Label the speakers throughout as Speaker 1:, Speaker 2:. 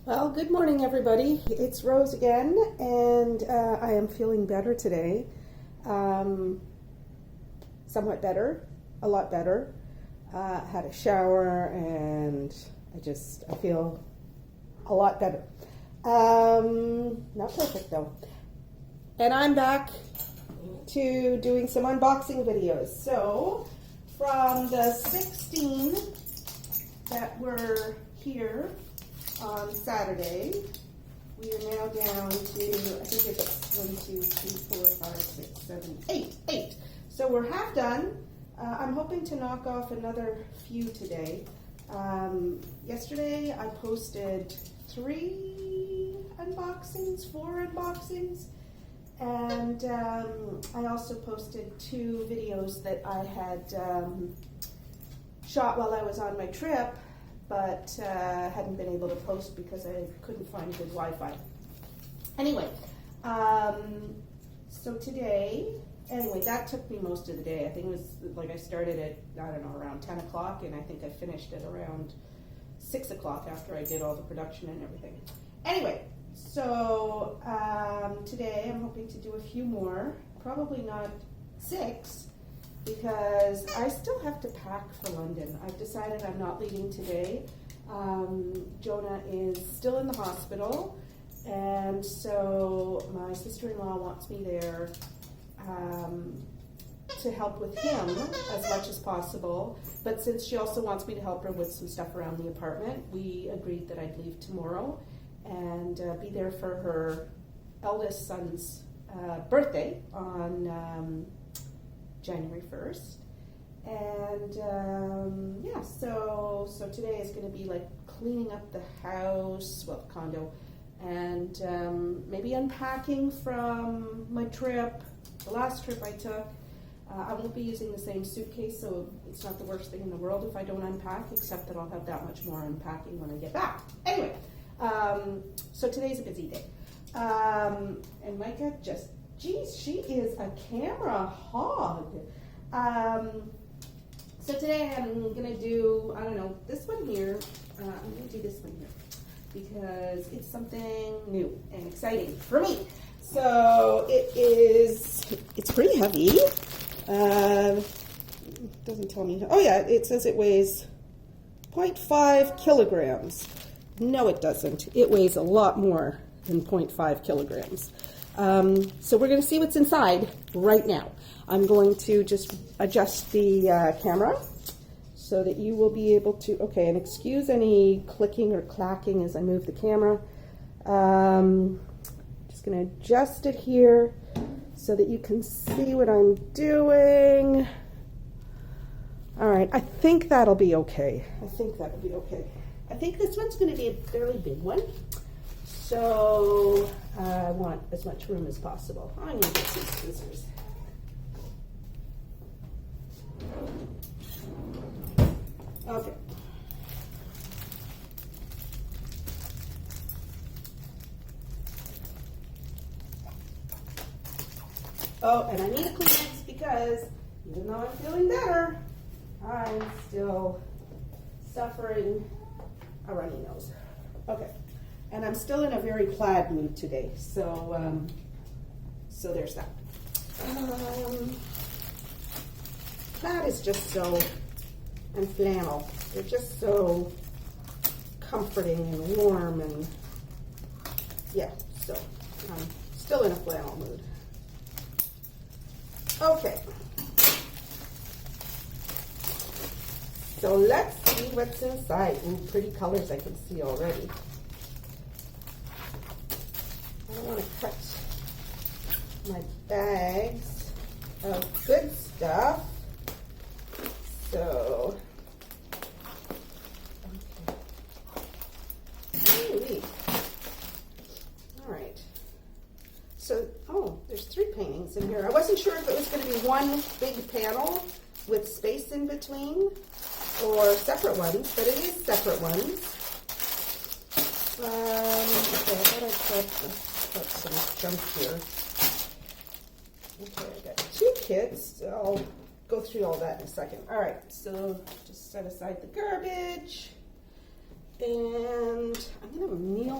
Speaker 1: Well, good morning, everybody. It's Rose again, and I am feeling better today. Somewhat better, a lot better. Had a shower, and I feel a lot better. Not perfect though. And I'm back to doing some unboxing videos. So, from the 16 that were here on Saturday, we are now down to, I think it's 1, 2, 3, 4, 5, 6, 7, 8. 8. So we're half done. I'm hoping to knock off another few today. Yesterday I posted 3 unboxings, 4 unboxings, and I also posted 2 videos that I had shot while I was on my trip, but hadn't been able to post because I couldn't find good Wi-Fi. Anyway, so today, that took me most of the day. I think it was like I started at, I don't know, around 10 o'clock, and I think I finished at around 6 o'clock after I did all the production and everything. Anyway, so today I'm hoping to do a few more, probably not 6, because I still have to pack for London. I've decided I'm not leaving today. Jonah is still in the hospital, and so my sister-in-law wants me there to help with him as much as possible. But since she also wants me to help her with some stuff around the apartment, we agreed that I'd leave tomorrow and be there for her eldest son's birthday on January 1st. And yeah, so today is going to be like cleaning up the house, well, the condo, and maybe unpacking from my trip, the last trip I took. I won't be using the same suitcase, so it's not the worst thing in the world if I don't unpack, except that I'll have that much more unpacking when I get back. Anyway, so today's a busy day. And Micah just, geez, she is a camera hog. So today I'm going to do, I don't know, this one here. I'm going to do this one here because it's something new and exciting for me. So it's pretty heavy. Doesn't tell me. Oh yeah, it says it weighs 0.5 kilograms. No, it doesn't. It weighs a lot more than 0.5 kilograms. So we're going to see what's inside right now. I'm going to just adjust the camera so that you will be able to, okay, and excuse any clicking or clacking as I move the camera. Just going to adjust it here so that you can see what I'm doing. All right, I think that'll be okay. I think this one's going to be a fairly big one. So I want as much room as possible. I'm going to get some scissors. Okay. Oh, and I need a Kleenex because even though I'm feeling better, I'm still suffering a runny nose. Okay. And I'm still in a very plaid mood today, so so there's that. Plaid is just so, and flannel, they're just so comforting and warm, and yeah, so I'm still in a flannel mood. Okay, so let's see what's inside. Ooh, pretty colors I can see already. I don't want to cut my bags of good stuff. So, okay. All right. So, oh, there's 3 paintings in here. I wasn't sure if it was going to be one big panel with space in between or separate ones, but it is separate ones. Okay, I thought I'd got some junk here. Okay, I got 2 kits. I'll go through all that in a second. All right, so just set aside the garbage. And I'm going to kneel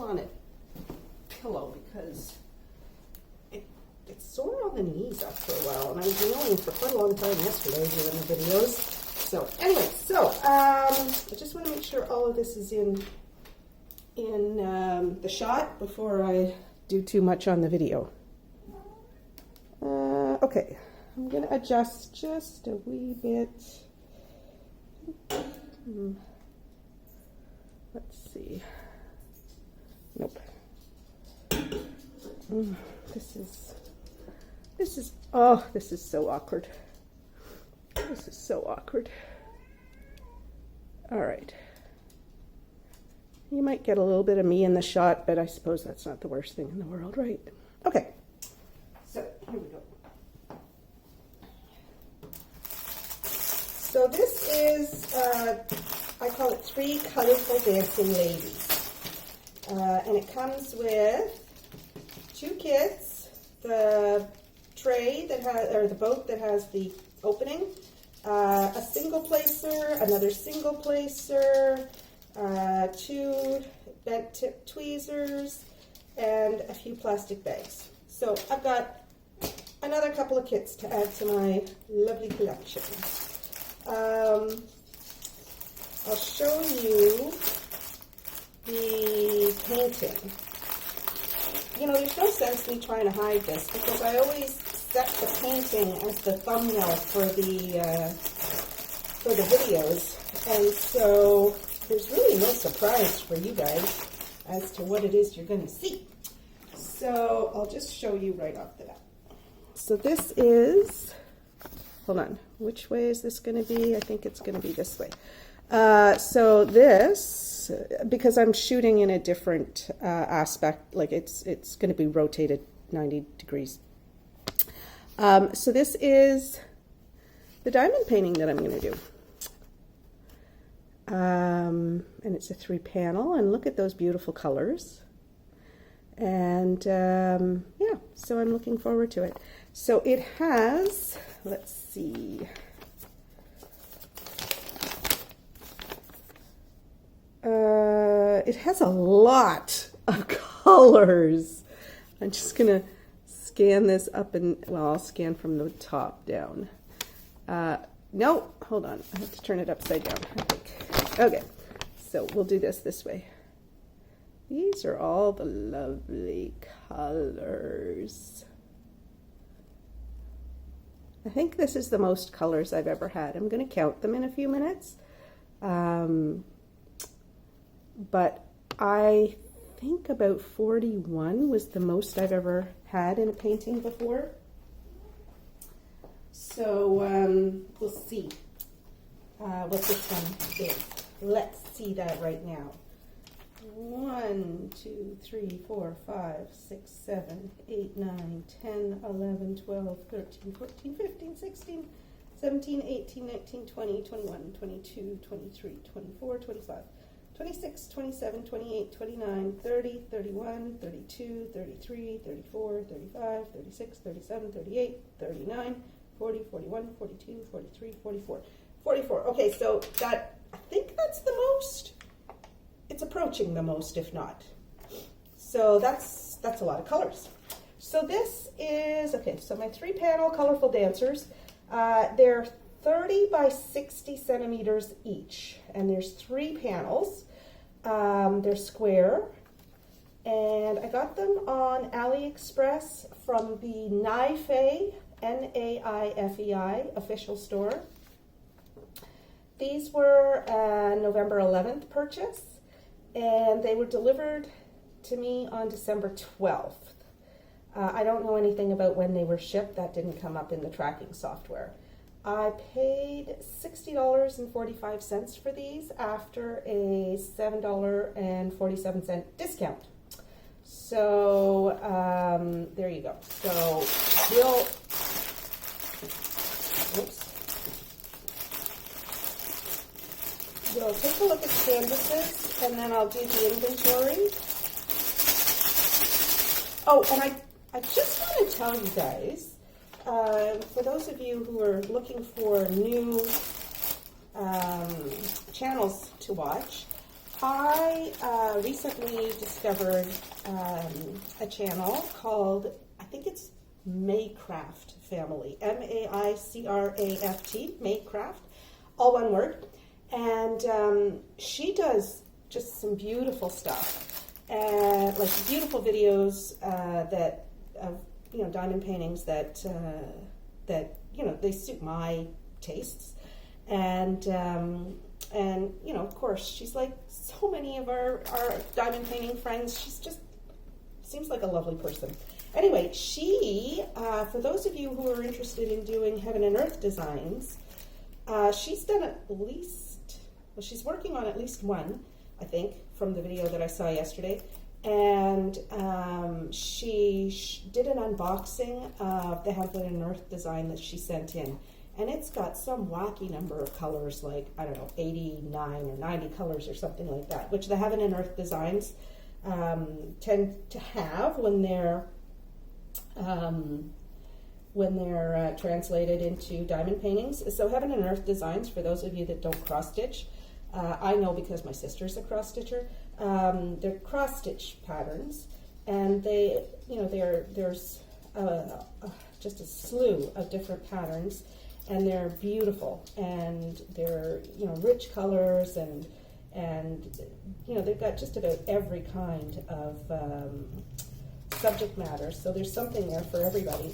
Speaker 1: annoying for quite a long time yesterday doing the videos. So anyway, I just want to make sure all of this is in the shot before I do too much on the video. Okay, I'm going to adjust just a wee bit. Let's see. Nope. This is so awkward. This is so awkward. All right. You might get a little bit of me in the shot, but I suppose that's not the worst thing in the world, right? Okay. So, here we go. So this is, I call it 3 Colorful Dancing Ladies. And it comes with 2 kits, the tray that has, or the boat that has the opening, a single placer, another single placer, 2 bent tip tweezers, and a few plastic bags. So I've got another couple of kits to add to my lovely collection. I'll show you the painting. You know, there's no sense me trying to hide this because I always set the painting as the thumbnail for the videos, and so there's really no surprise for you guys as to what it is you're going to see. So I'll just show you right off the bat. So this is, hold on, which way is this going to be? I think it's going to be this way. So this, because I'm shooting in a different aspect, like it's going to be rotated 90 degrees. So this is the diamond painting that I'm going to do. And it's a 3-panel, and look at those beautiful colors. And yeah, so I'm looking forward to it. So it has, let's see. It has a lot of colors. I'm just gonna scan this up and, well, I'll scan from the top down. No, hold on. I have to turn it upside down, I think. Okay, so we'll do this way. These are all the lovely colors. I think this is the most colors I've ever had. I'm going to count them in a few minutes. But I think about 41 was the most I've ever had in a painting before. So we'll see what this one is. Let's see that right now. 1, 2, 3, 4, 5, 6, 7, 8, 9, 10, 11, 12, 13, 14, 15, 16, 17, 18, 19, 20, 21, 22, 23, 24, 25, 26, 27, 28, 29, 30, 31, 32, 33, 34, 35, 36, 37, 38, 39, 40, 41, 42, 43, 44. 44. Okay, so that, I think that's the most. It's approaching the most, if not. So that's a lot of colors. So this is, okay, so my 3-panel colorful dancers. They're 30 by 60 centimeters each, and there's 3 panels. They're square, and I got them on AliExpress from the Naifei, Naifei official store. These were a November 11th purchase, and they were delivered to me on December 12th. I don't know anything about when they were shipped. That didn't come up in the tracking software. I paid $60.45 for these after a $7.47 discount. So there you go. So we'll, we'll take a look at canvases, and then I'll do the inventory. Oh, and I just want to tell you guys, for those of you who are looking for new channels to watch, I recently discovered a channel called, I think it's MAICRAFT family, MAICRAFT, MAICRAFT, all one word. And she does just some beautiful stuff, like beautiful videos that of diamond paintings that they suit my tastes, and of course she's like so many of our diamond painting friends. She's just seems like a lovely person. Anyway, she for those of you who are interested in doing heaven and earth designs, she's done at least. Well, she's working on at least one, I think, from the video that I saw yesterday. And she did an unboxing of the Heaven and Earth design that she sent in. And it's got some wacky number of colors, like, I don't know, 89 or 90 colors or something like that, which the Heaven and Earth designs tend to have when they're translated into diamond paintings. So Heaven and Earth designs, for those of you that don't cross-stitch, I know because my sister's a cross-stitcher, they're cross-stitch patterns, and there's just a slew of different patterns, and they're beautiful, and they're rich colors, and they've got just about every kind of subject matter, so there's something there for everybody.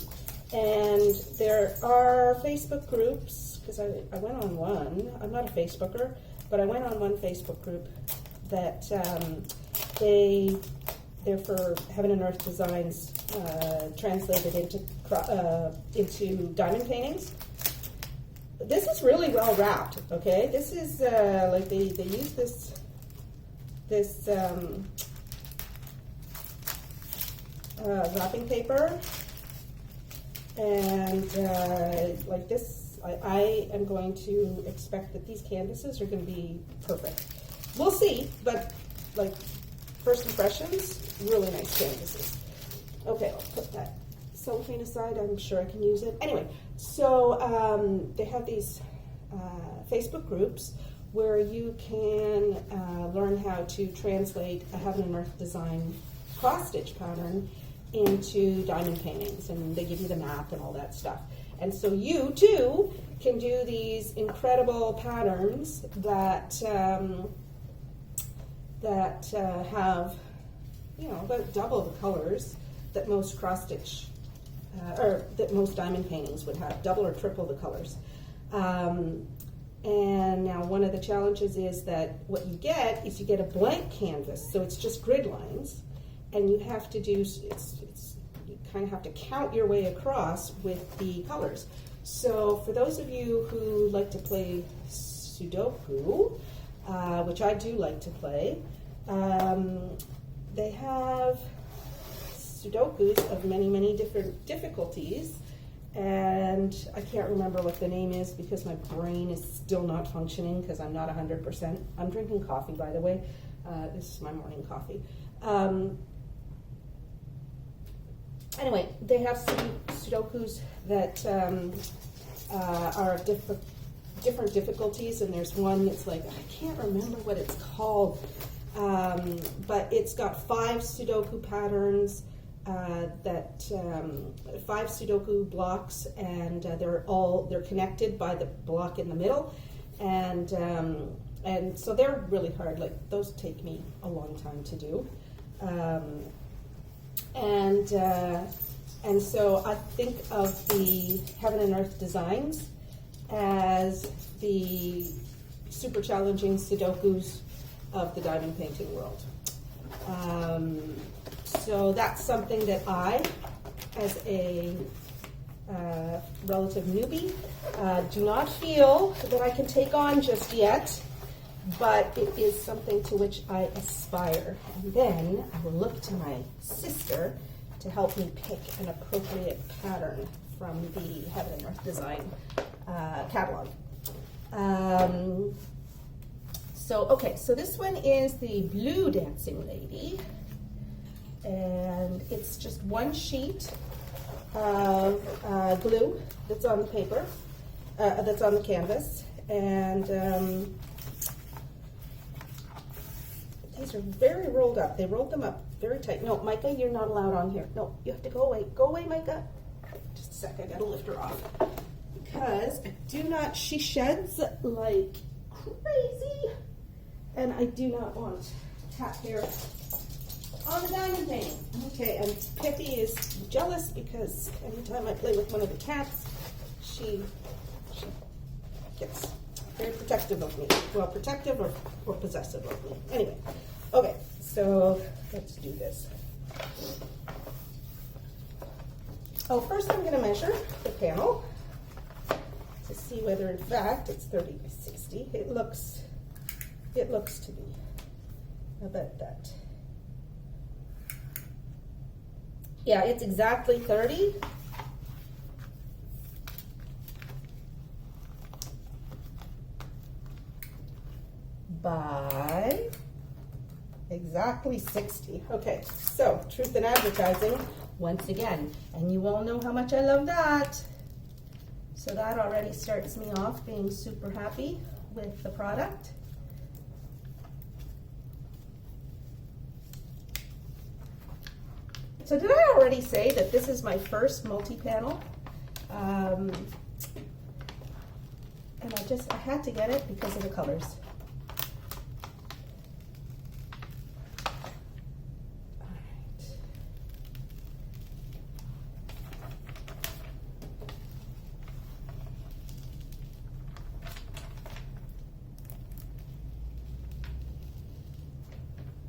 Speaker 1: And there are Facebook groups, because I went on one. I'm not a Facebooker, but I went on one Facebook group that they're for Heaven and Earth designs translated into diamond paintings. This is really well wrapped. Okay, this is like they use this wrapping paper, and like this. I am going to expect that these canvases are going to be perfect. We'll see, but like first impressions, really nice canvases. Okay, I'll put that cellophane aside. I'm sure I can use it. Anyway, so they have these Facebook groups where you can learn how to translate a Heaven and Earth design cross-stitch pattern into diamond paintings, and they give you the map and all that stuff. And so you too can do these incredible patterns that have about double the colors that most cross-stitch or that most diamond paintings would have, double or triple the colors. And now one of the challenges is that what you get is you get a blank canvas, so it's just grid lines, and you have to do you kind of have to count your way across with the colors. So for those of you who like to play Sudoku, which I do like to play, they have Sudokus of many different difficulties, and I can't remember what the name is because my brain is still not functioning because I'm not 100%. I'm drinking coffee, by the way. This is my morning coffee. Anyway, they have some Sudokus that are of different difficulties, and there's one that's like, I can't remember what it's called, but it's got 5 Sudoku patterns, 5 Sudoku blocks, and they're connected by the block in the middle, and so they're really hard. Like, those take me a long time to do. And so I think of the Heaven and Earth designs as the super challenging Sudokus of the diamond painting world. So that's something that I, as a relative newbie, do not feel that I can take on just yet, but it is something to which I aspire. And then I will look to my sister to help me pick an appropriate pattern from the Heaven and Earth design catalog. So this one is the Blue Dancing Lady, and it's just one sheet of glue that's on the paper, that's on the canvas, and these are very rolled up. They rolled them up very tight. No, Micah, you're not allowed on here. No, you have to go away. Go away, Micah. Just a sec, I gotta lift her off. Because she sheds like crazy. And I do not want cat hair on the diamond painting. Okay, and Pippi is jealous because anytime I play with one of the cats, she gets very protective of me. Well, protective or possessive of me. Anyway, okay, so let's do this. Oh, first I'm going to measure the panel to see whether in fact it's 30 by 60. It looks to be about that. Yeah, it's exactly 30. By exactly 60. Okay, so truth in advertising, once again, and you all know how much I love that. So that already starts me off being super happy with the product. So did I already say that this is my first multi-panel? And I had to get it because of the colors.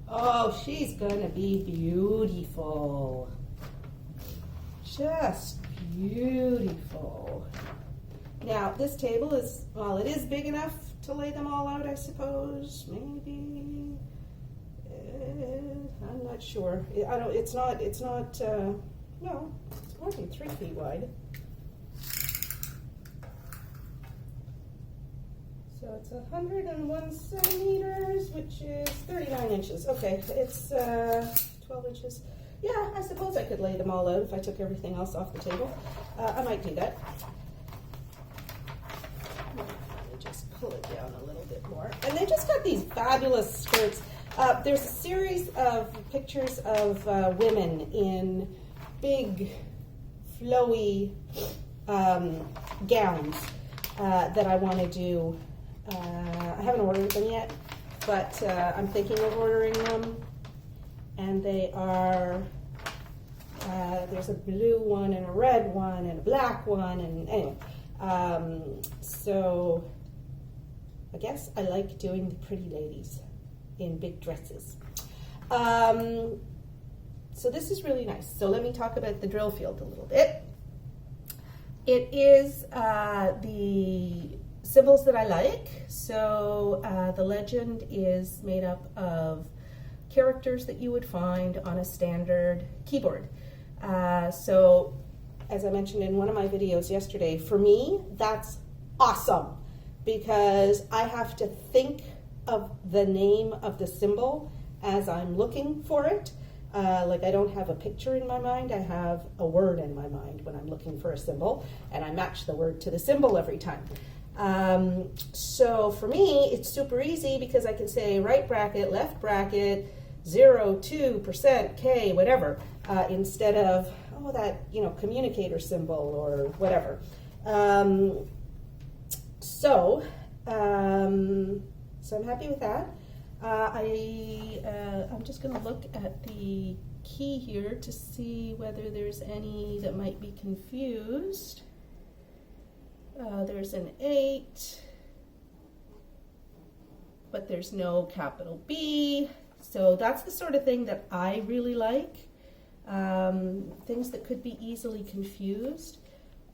Speaker 1: Oh, she's gonna be beautiful. Just beautiful. Now, this table is, well, it is big enough to lay them all out, I suppose. Maybe, I'm not sure. It's not, no, it's more than 3 feet wide. So it's 101 centimeters, which is 39 inches. Okay, it's 12 inches. Yeah, I suppose I could lay them all out if I took everything else off the table. I might do that. Let me just pull it down a little bit more. And they just got these fabulous skirts. There's a series of pictures of women in big, flowy gowns that I want to do. I haven't ordered them yet, but I'm thinking of ordering them. And they are, there's a blue one and a red one and a black one, and anyway. So I guess I like doing the pretty ladies in big dresses. So this is really nice. So let me talk about the drill field a little bit. It is the symbols that I like. So the legend is made up of characters that you would find on a standard keyboard. So as I mentioned in one of my videos yesterday, for me, that's awesome because I have to think of the name of the symbol as I'm looking for it. Like I don't have a picture in my mind, I have a word in my mind when I'm looking for a symbol, and I match the word to the symbol every time. So for me, it's super easy because I can say right bracket, left bracket, 0, 2%, K, whatever, instead of, oh, that, communicator symbol or whatever. So I'm happy with that. I'm just going to look at the key here to see whether there's any that might be confused. There's an 8, but there's no capital B. So that's the sort of thing that I really like. Things that could be easily confused.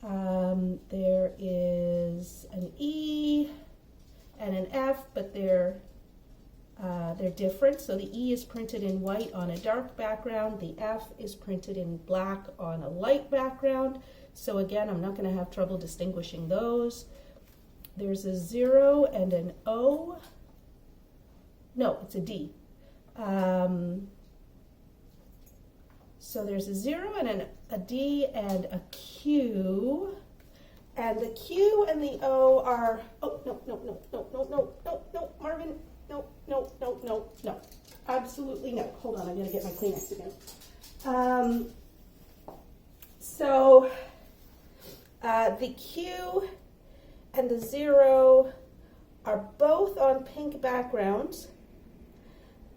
Speaker 1: There is an E and an F, but they're different. So the E is printed in white on a dark background. The F is printed in black on a light background. So again, I'm not going to have trouble distinguishing those. There's a 0 and an O. No, it's a D. So there's a 0 and a D and a Q. And the Q and the O are, oh, no, Marvin. No. Absolutely no. Hold on, I'm going to get my Kleenex again. So The Q and the 0 are both on pink backgrounds.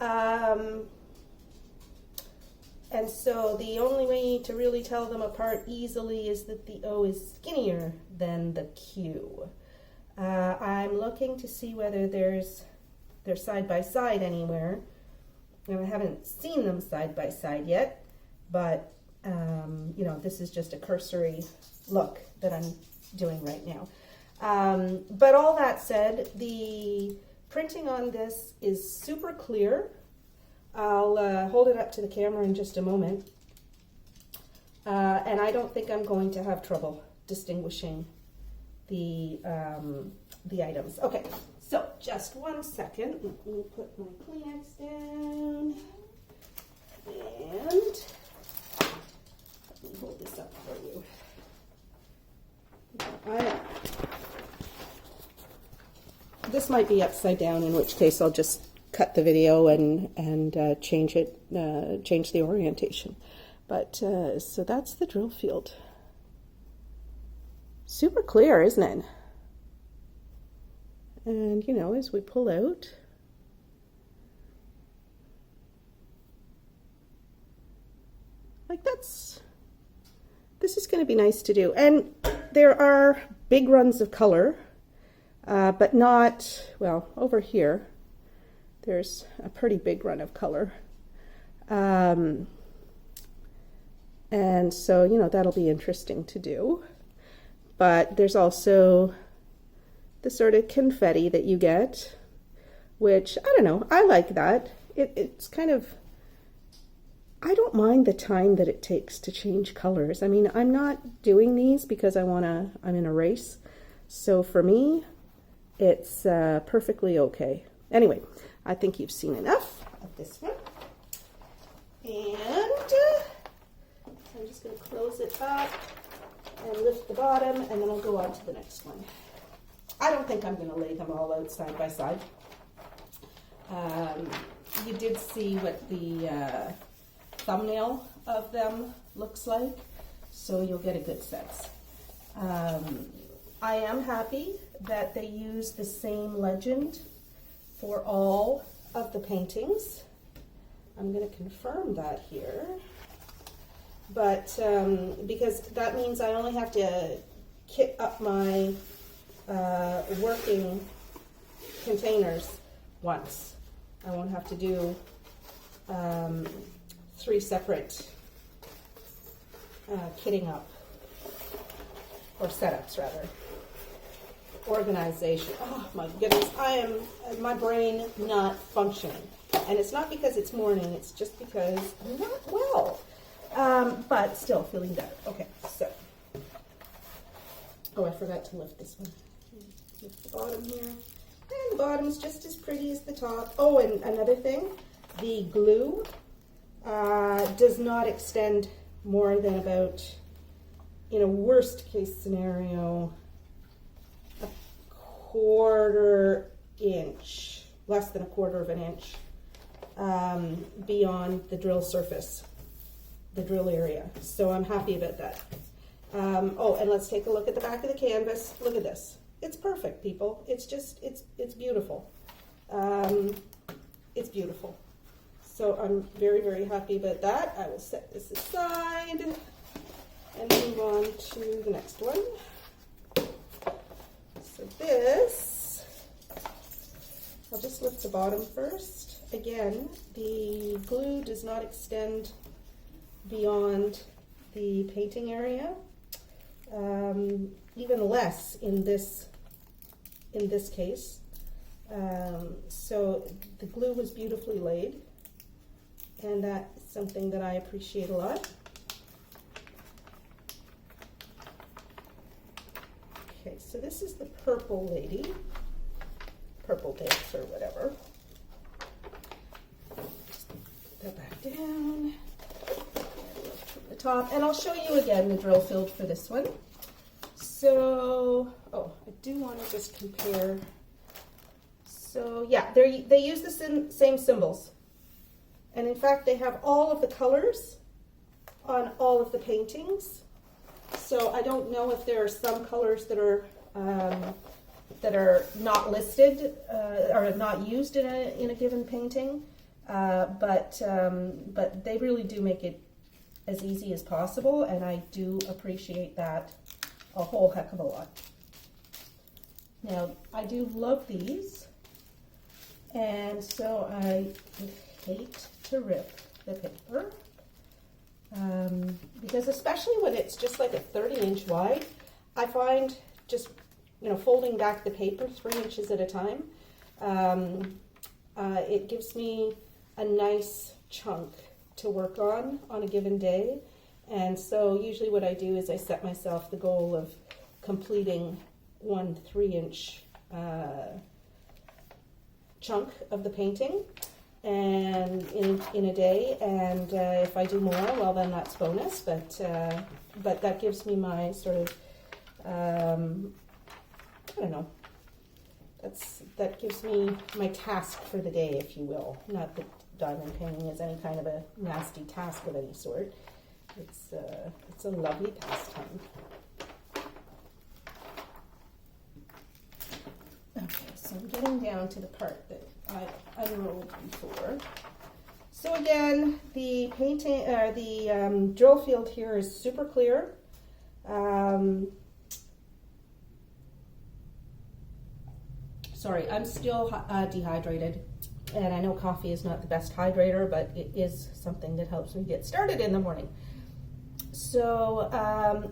Speaker 1: And so the only way to really tell them apart easily is that the O is skinnier than the Q. I'm looking to see whether they're side by side anywhere. And I haven't seen them side by side yet, but you know, this is just a cursory look that I'm doing right now. But all that said, the printing on this is super clear. I'll hold it up to the camera in just a moment. And I don't think I'm going to have trouble distinguishing the items. Okay, so just 1 second. Let me put my Kleenex down. And let me hold this up for you. This might be upside down, in which case I'll just cut the video and change the orientation. But so that's the drill field. Super clear, isn't it? And you know, as we pull out, like this is going to be nice to do. And there are big runs of color, but not, well, over here there's a pretty big run of color. And so, you know, that'll be interesting to do. But there's also the sort of confetti that you get, which, I don't know, I like that. It's kind of, I don't mind the time that it takes to change colors. I mean, I'm not doing these because I'm in a race. So for me, it's perfectly okay. Anyway, I think you've seen enough of this one. And I'm just going to close it up and lift the bottom, and then I'll go on to the next one. I don't think I'm going to lay them all out side by side. You did see what the thumbnail of them looks like, so you'll get a good sense. I am happy that they use the same legend for all of the paintings. I'm going to confirm that here. But because that means I only have to kit up my working containers once. I won't have to do 3 separate kitting up, or setups rather. Organization. Oh my goodness, my brain not functioning. And it's not because it's morning, it's just because I'm not well. But still feeling better. Okay, so. Oh, I forgot to lift this one. Lift the bottom here. And the bottom's just as pretty as the top. Oh, and another thing, the glue does not extend more than about, in a worst case scenario, a 1/4 inch, less than a 1/4 of an inch beyond the drill surface, the drill area. So I'm happy about that. Oh, and let's take a look at the back of the canvas. Look at this. It's perfect, people. It's just, it's beautiful. It's beautiful. So I'm very, very happy about that. I will set this aside and move on to the next one. So this, I'll just lift the bottom first. Again, the glue does not extend beyond the painting area, even less in this case. So the glue was beautifully laid, and that's something that I appreciate a lot. Okay, so this is the purple lady, purple dance or whatever. Just put that back down. From the top, and I'll show you again the drill field for this one. So, oh, I do want to just compare. So yeah, they use the same symbols. And in fact, they have all of the colors on all of the paintings. So I don't know if there are some colors that are not listed or not used in a given painting, but they really do make it as easy as possible, and I do appreciate that a whole heck of a lot. Now, I do love these, and so I would hate to rip the paper, because especially when it's just like a 30-inch wide, I find just, you know, folding back the paper 3 inches at a time, it gives me a nice chunk to work on a given day. And so usually what I do is I set myself the goal of completing 1 3-inch chunk of the painting and in a day, and if I do more, well, then that's bonus, but that gives me my sort of I don't know, that gives me my task for the day, if you will. Not that diamond painting is any kind of a nasty task of any sort. It's a lovely pastime. Okay, so I'm getting down to the part that I unrolled before. So again, the painting, the drill field here is super clear. Sorry, I'm still dehydrated, and I know coffee is not the best hydrator, but it is something that helps me get started in the morning. So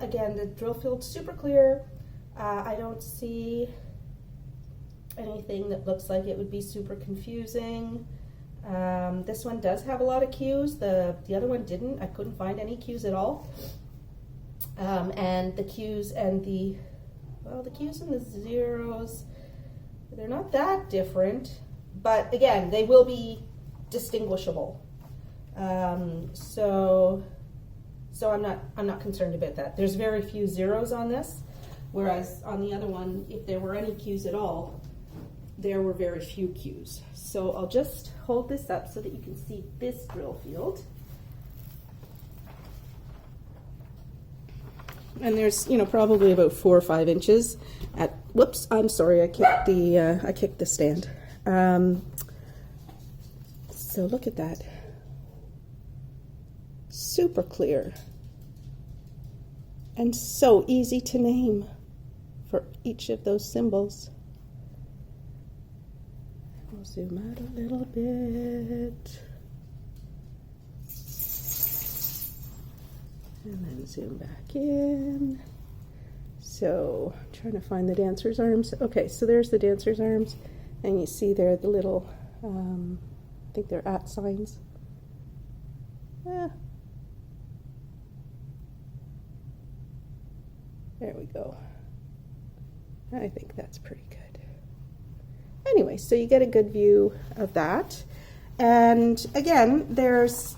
Speaker 1: again, the drill field's super clear. I don't see anything that looks like it would be super confusing. This one does have a lot of cues. The other one didn't. I couldn't find any cues at all. And the cues and the cues and the zeros, they're not that different, but again, they will be distinguishable. So I'm not concerned about that. There's very few zeros on this, whereas on the other one, if there were any cues at all, there were very few cues. So I'll just hold this up so that you can see this drill field. And there's, you know, probably about 4 or 5 inches at, whoops, I'm sorry, I kicked the stand. So look at that. Super clear. And so easy to name for each of those symbols. We'll zoom out a little bit. And then zoom back in. So, I'm trying to find the dancer's arms. Okay, so there's the dancer's arms. And you see there the little, I think they're @ signs. There we go. I think that's pretty good. Anyway, so you get a good view of that. And again, there's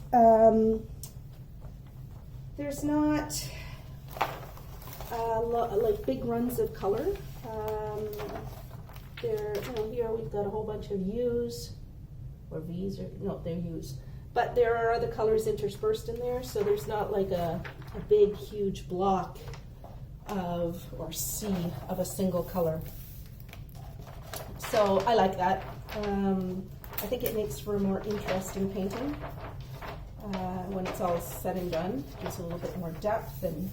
Speaker 1: not like big runs of color. Here we've got a whole bunch of U's or V's, or no, they're U's. But there are other colors interspersed in there, so there's not like a big, huge block of, or sea of a single color. So I like that. I think it makes for a more interesting painting when it's all said and done. It gives a little bit more depth and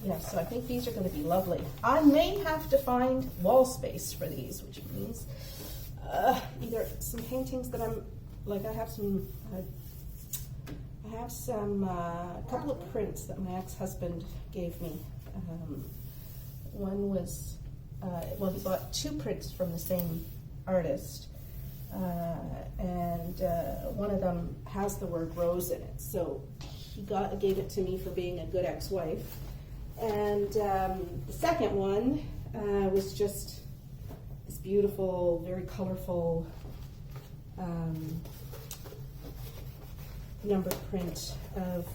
Speaker 1: yeah, so I think these are going to be lovely. I may have to find wall space for these, which means either some paintings that I'm like, I have some a couple of prints that my ex-husband gave me. One was well, he bought 2 prints from the same artist, and one of them has the word rose in it, so he gave it to me for being a good ex-wife. And the second one was just this beautiful, very colorful number print of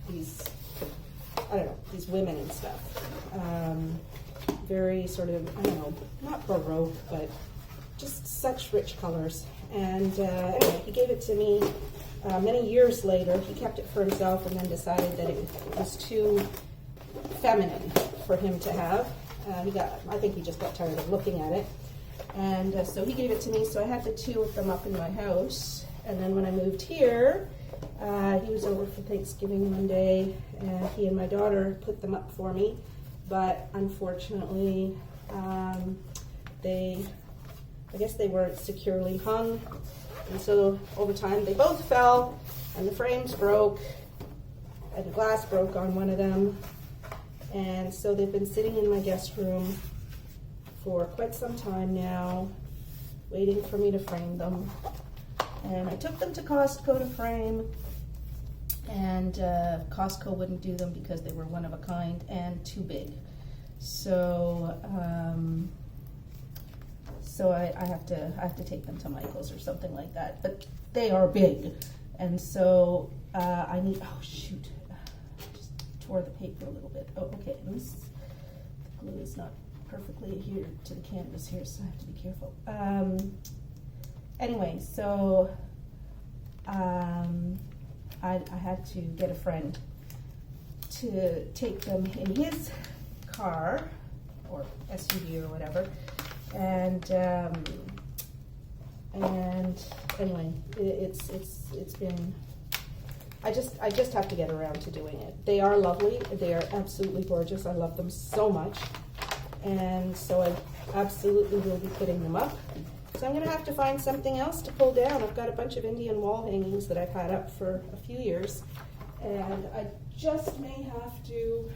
Speaker 1: these, I don't know, these women and stuff. Very sort of, I don't know, not Baroque, but just such rich colors. And anyway, he gave it to me many years later. He kept it for himself and then decided that it was too feminine for him to have. I think he just got tired of looking at it. And so he gave it to me, so I had the 2 of them up in my house. And then when I moved here, he was over for Thanksgiving one day, and he and my daughter put them up for me. But unfortunately, I guess they weren't securely hung. And so over time, they both fell, and the frames broke, and the glass broke on one of them. And so they've been sitting in my guest room for quite some time now, waiting for me to frame them. And I took them to Costco to frame, and Costco wouldn't do them because they were one of a kind and too big. So I have to take them to Michael's or something like that. But they are big, and so I need. Oh shoot! Just tore the paper a little bit. Oh, okay. The glue is not perfectly adhered to the canvas here, so I have to be careful. Anyway, so I had to get a friend to take them in his car or SUV or whatever, and anyway, it's been. I just have to get around to doing it. They are lovely. They are absolutely gorgeous. I love them so much, and so I absolutely will be putting them up. So I'm going to have to find something else to pull down. I've got a bunch of Indian wall hangings that I've had up for a few years, and I just may have to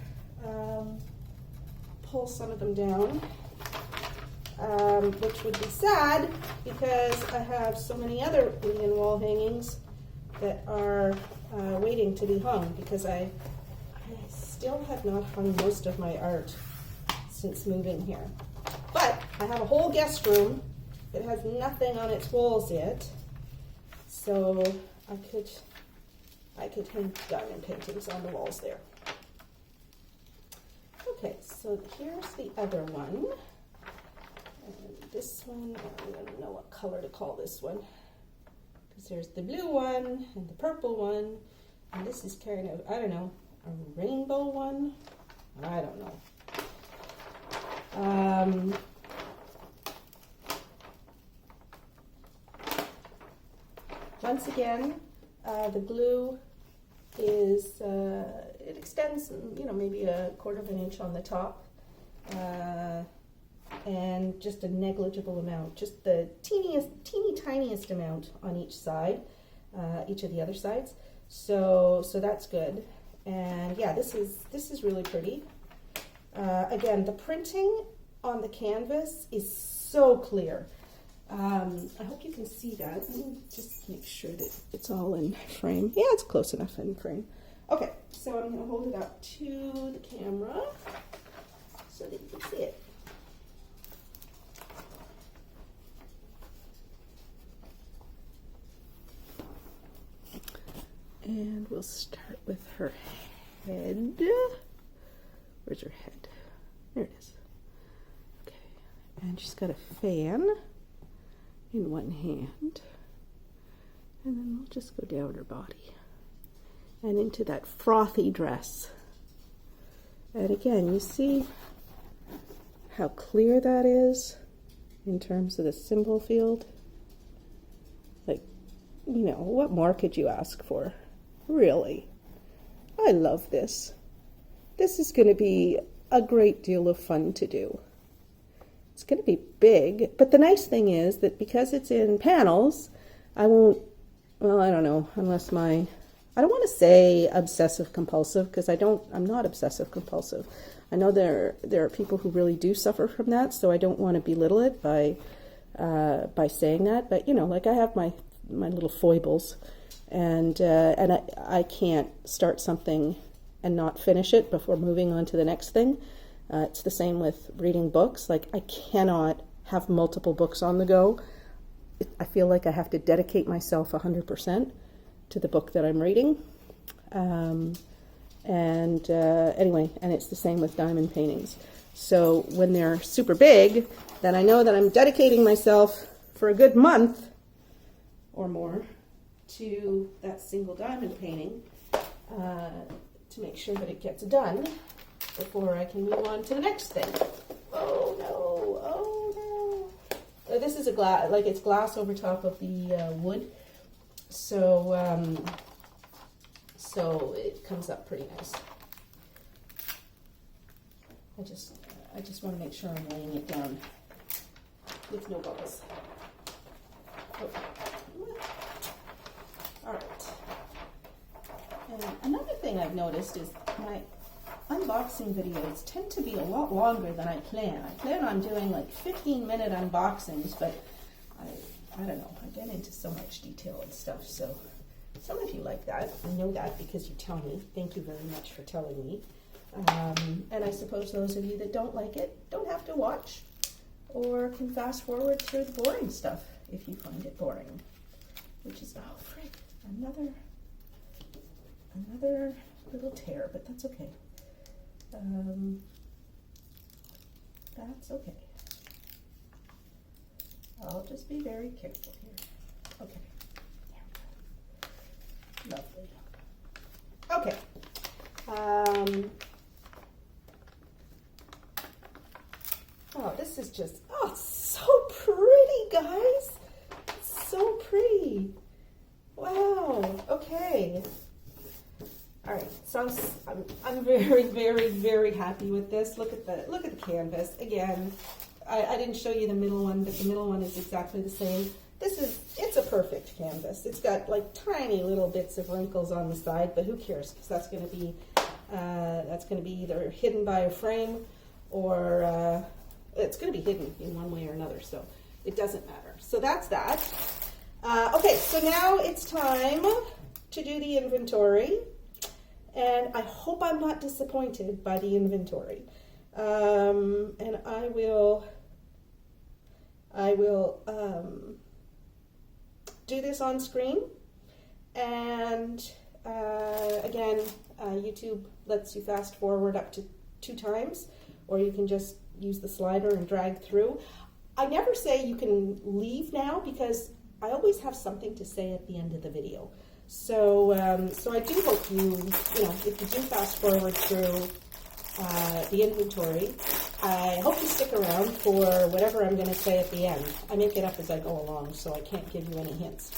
Speaker 1: pull some of them down, which would be sad because I have so many other Indian wall hangings that are waiting to be hung, because I still have not hung most of my art since moving here. But I have a whole guest room that has nothing on its walls yet, so I could hang diamond paintings on the walls there. Okay, so here's the other one. And this one, I don't know what color to call this one, because there's the blue one and the purple one, and this is kind of, I don't know, a rainbow one? I don't know. Once again, the glue is, it extends, maybe a 1/4 of an inch on the top, and just a negligible amount, just the teeny tiniest amount on each side, each of the other sides. So that's good. And yeah, this is really pretty. Again, the printing on the canvas is so clear. I hope you can see that. Let me just make sure that it's all in frame. Yeah, it's close enough in frame. Okay, so I'm going to hold it up to the camera so that you can see it. And we'll start with her head. Where's her head? There it is. Okay, and she's got a fan in one hand, and then we'll just go down her body and into that frothy dress. And again, you see how clear that is in terms of the symbol field. Like, what more could you ask for? Really, I love this. This is going to be a great deal of fun to do. It's going to be big, but the nice thing is that because it's in panels, I don't know, unless I don't want to say obsessive compulsive, because I'm not obsessive compulsive. I know there are people who really do suffer from that, so I don't want to belittle it by saying that. But I have my little foibles, and I can't start something and not finish it before moving on to the next thing. It's the same with reading books. Like, I cannot have multiple books on the go. I feel like I have to dedicate myself 100% to the book that I'm reading. Anyway, and it's the same with diamond paintings. So when they're super big, then I know that I'm dedicating myself for a good month or more to that single diamond painting to make sure that it gets done before I can move on to the next thing. Oh no, oh no. This is a glass, like it's glass over top of the wood, so so it comes up pretty nice. I just want to make sure I'm laying it down with no bubbles. Okay. All right. And another thing I've noticed is my unboxing videos tend to be a lot longer than I plan. I plan on doing like 15-minute unboxings, but I don't know. I get into so much detail and stuff. So some of you like that. I know that because you tell me. Thank you very much for telling me. And I suppose those of you that don't like it don't have to watch, or can fast forward through the boring stuff if you find it boring. Which is, oh frick, another little tear, but that's okay. That's okay. I'll just be very careful here. Okay. There we go. Lovely. Okay. Oh, this is just, oh, it's so pretty, guys. It's so pretty. Wow. Okay. All right. So I'm very, very, very happy with this. Look at the canvas. Again, I didn't show you the middle one, but the middle one is exactly the same. It's a perfect canvas. It's got like tiny little bits of wrinkles on the side, but who cares? Because that's going to be either hidden by a frame or it's going to be hidden in one way or another. So it doesn't matter. So that's that. Okay, so now it's time to do the inventory, and I hope I'm not disappointed by the inventory. And I will do this on screen, and again, YouTube lets you fast forward up to 2 times, or you can just use the slider and drag through. I never say you can leave now, because I always have something to say at the end of the video. So so I do hope you know, if you do fast forward through the inventory, I hope you stick around for whatever I'm going to say at the end. I make it up as I go along, so I can't give you any hints.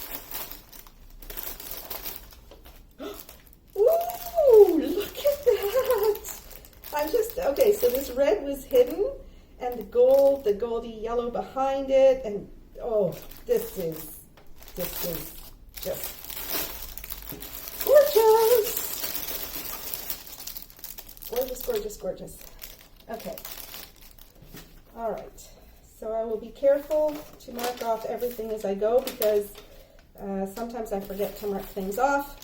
Speaker 1: Ooh, look at that! Okay, so this red was hidden, and the goldy yellow behind it, and oh, this is just gorgeous! Gorgeous, gorgeous, gorgeous. Okay. All right. So I will be careful to mark off everything as I go, because sometimes I forget to mark things off,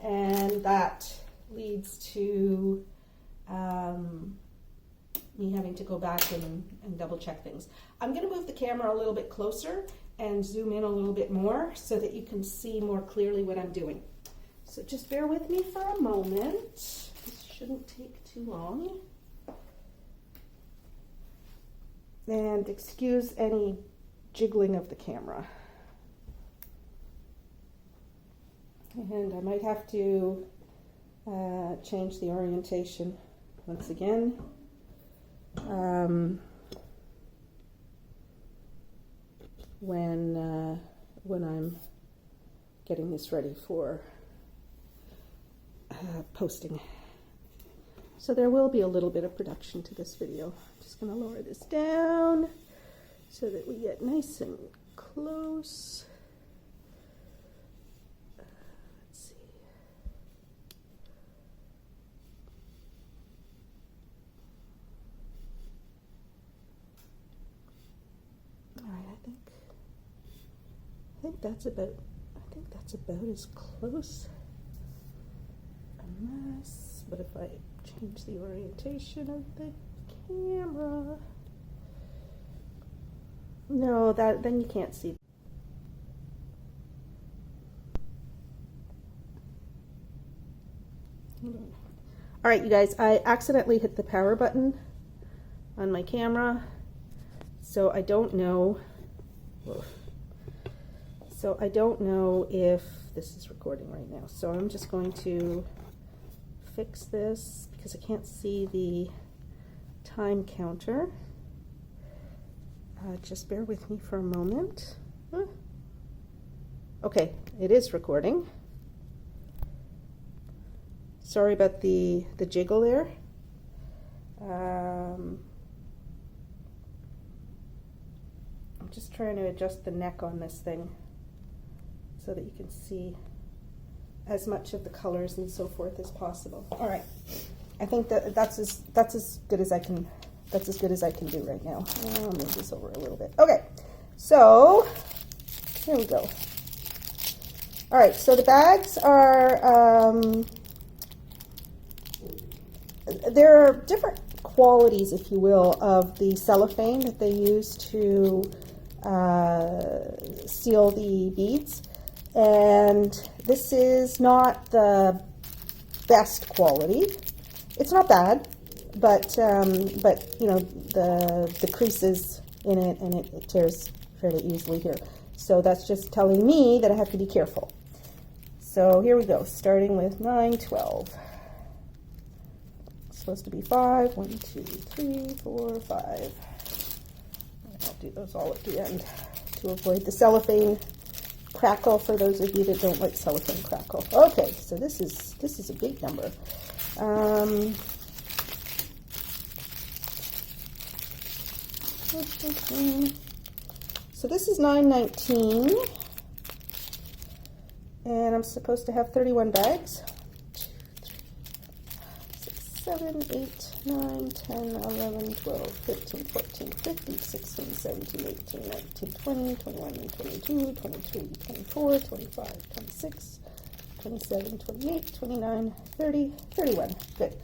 Speaker 1: and that leads to me having to go back and double check things. I'm going to move the camera a little bit closer and zoom in a little bit more so that you can see more clearly what I'm doing. So just bear with me for a moment. This shouldn't take too long. And excuse any jiggling of the camera. And I might have to change the orientation once again. When I'm getting this ready for posting. So there will be a little bit of production to this video. I'm just going to lower this down so that we get nice and close. Let's see. All right, I think that's about as close. Unless, but if I change the orientation of the camera, no, then you can't see. All right, you guys, I accidentally hit the power button on my camera, so I don't know. Whoa. So I don't know if this is recording right now. So I'm just going to fix this because I can't see the time counter. Just bear with me for a moment. Okay, it is recording. Sorry about the jiggle there. I'm just trying to adjust the neck on this thing so that you can see as much of the colors and so forth as possible. All right, I think that's as good as I can. That's as good as I can do right now. I'll move this over a little bit. Okay, so here we go. All right, so the bags are, there are different qualities, if you will, of the cellophane that they use to seal the beads. And this is not the best quality. It's not bad, but you know, the creases in it, and it tears fairly easily here. So that's just telling me that I have to be careful. So here we go, starting with 9, 12. It's supposed to be 5. 1, 2, 3, 4, 5. I'll do those all at the end to avoid the cellophane crackle for those of you that don't like cellophane crackle. Okay, so this is a big number. So this is 919, and I'm supposed to have 31 bags. 2, 3, 4, 5, 6, 7, 8, 9, 10, 11, 12, 13, 14, 15, 16, 17, 18, 19, 20, 21, 22, 23, 24, 25, 26, 27, 28, 29, 30, 31. Good.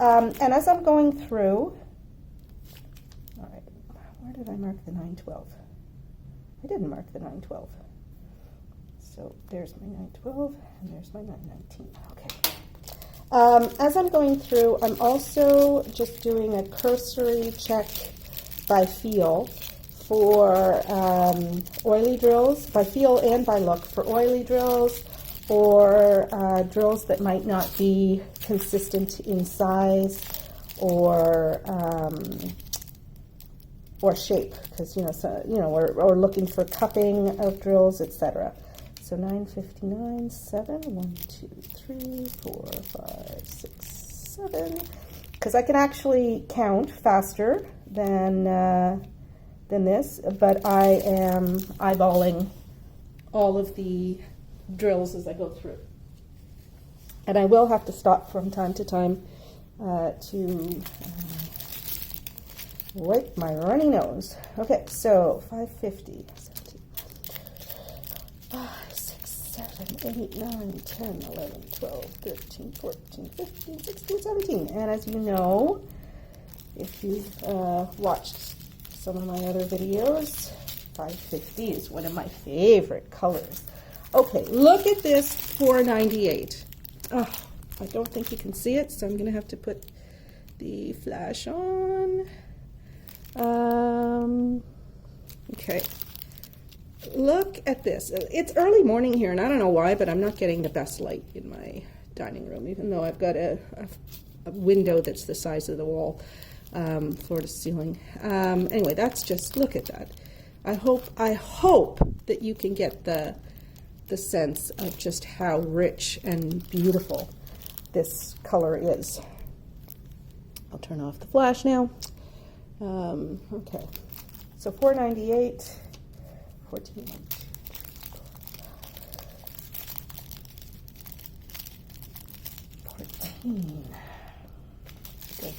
Speaker 1: And as I'm going through, all right, where did I mark the 912? I didn't mark the 912. So there's my 912 and there's my 919. Okay. As I'm going through, I'm also just doing a cursory check by feel for oily drills, by feel and by look, for oily drills or drills that might not be consistent in size or shape, because we're looking for cupping of drills, etc. So 959, 7, 1, 2, 3, 4, 5, 6, 7. Because I can actually count faster than this, but I am eyeballing all of the drills as I go through. And I will have to stop from time to time to wipe my runny nose. Okay, so 550, 5, 6, 7, 8, 9, 10, 11, 12, 13, 14, 15, 16, 17. And as you know, if you've watched some of my other videos, 550 is one of my favorite colors. Okay, look at this 498. Oh, I don't think you can see it, so I'm going to have to put the flash on. Okay, look at this. It's early morning here, and I don't know why, but I'm not getting the best light in my dining room, even though I've got a window that's the size of the wall, floor to ceiling. Anyway, that's just, look at that. I hope that you can get the sense of just how rich and beautiful this color is. I'll turn off the flash now. Okay, so 498, 14, 14. Good.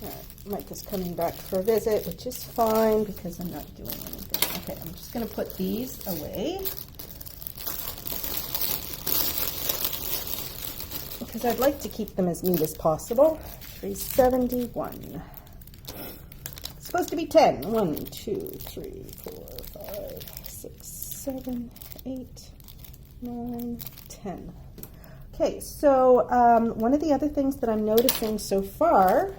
Speaker 1: All right, Mike is coming back for a visit, which is fine because I'm not doing anything. Okay, I'm just going to put these away because I'd like to keep them as neat as possible. 371. It's supposed to be 10. 1, 2, 3, 4, 5, 6, 7, 8, 9, 10. Okay, so one of the other things that I'm noticing so far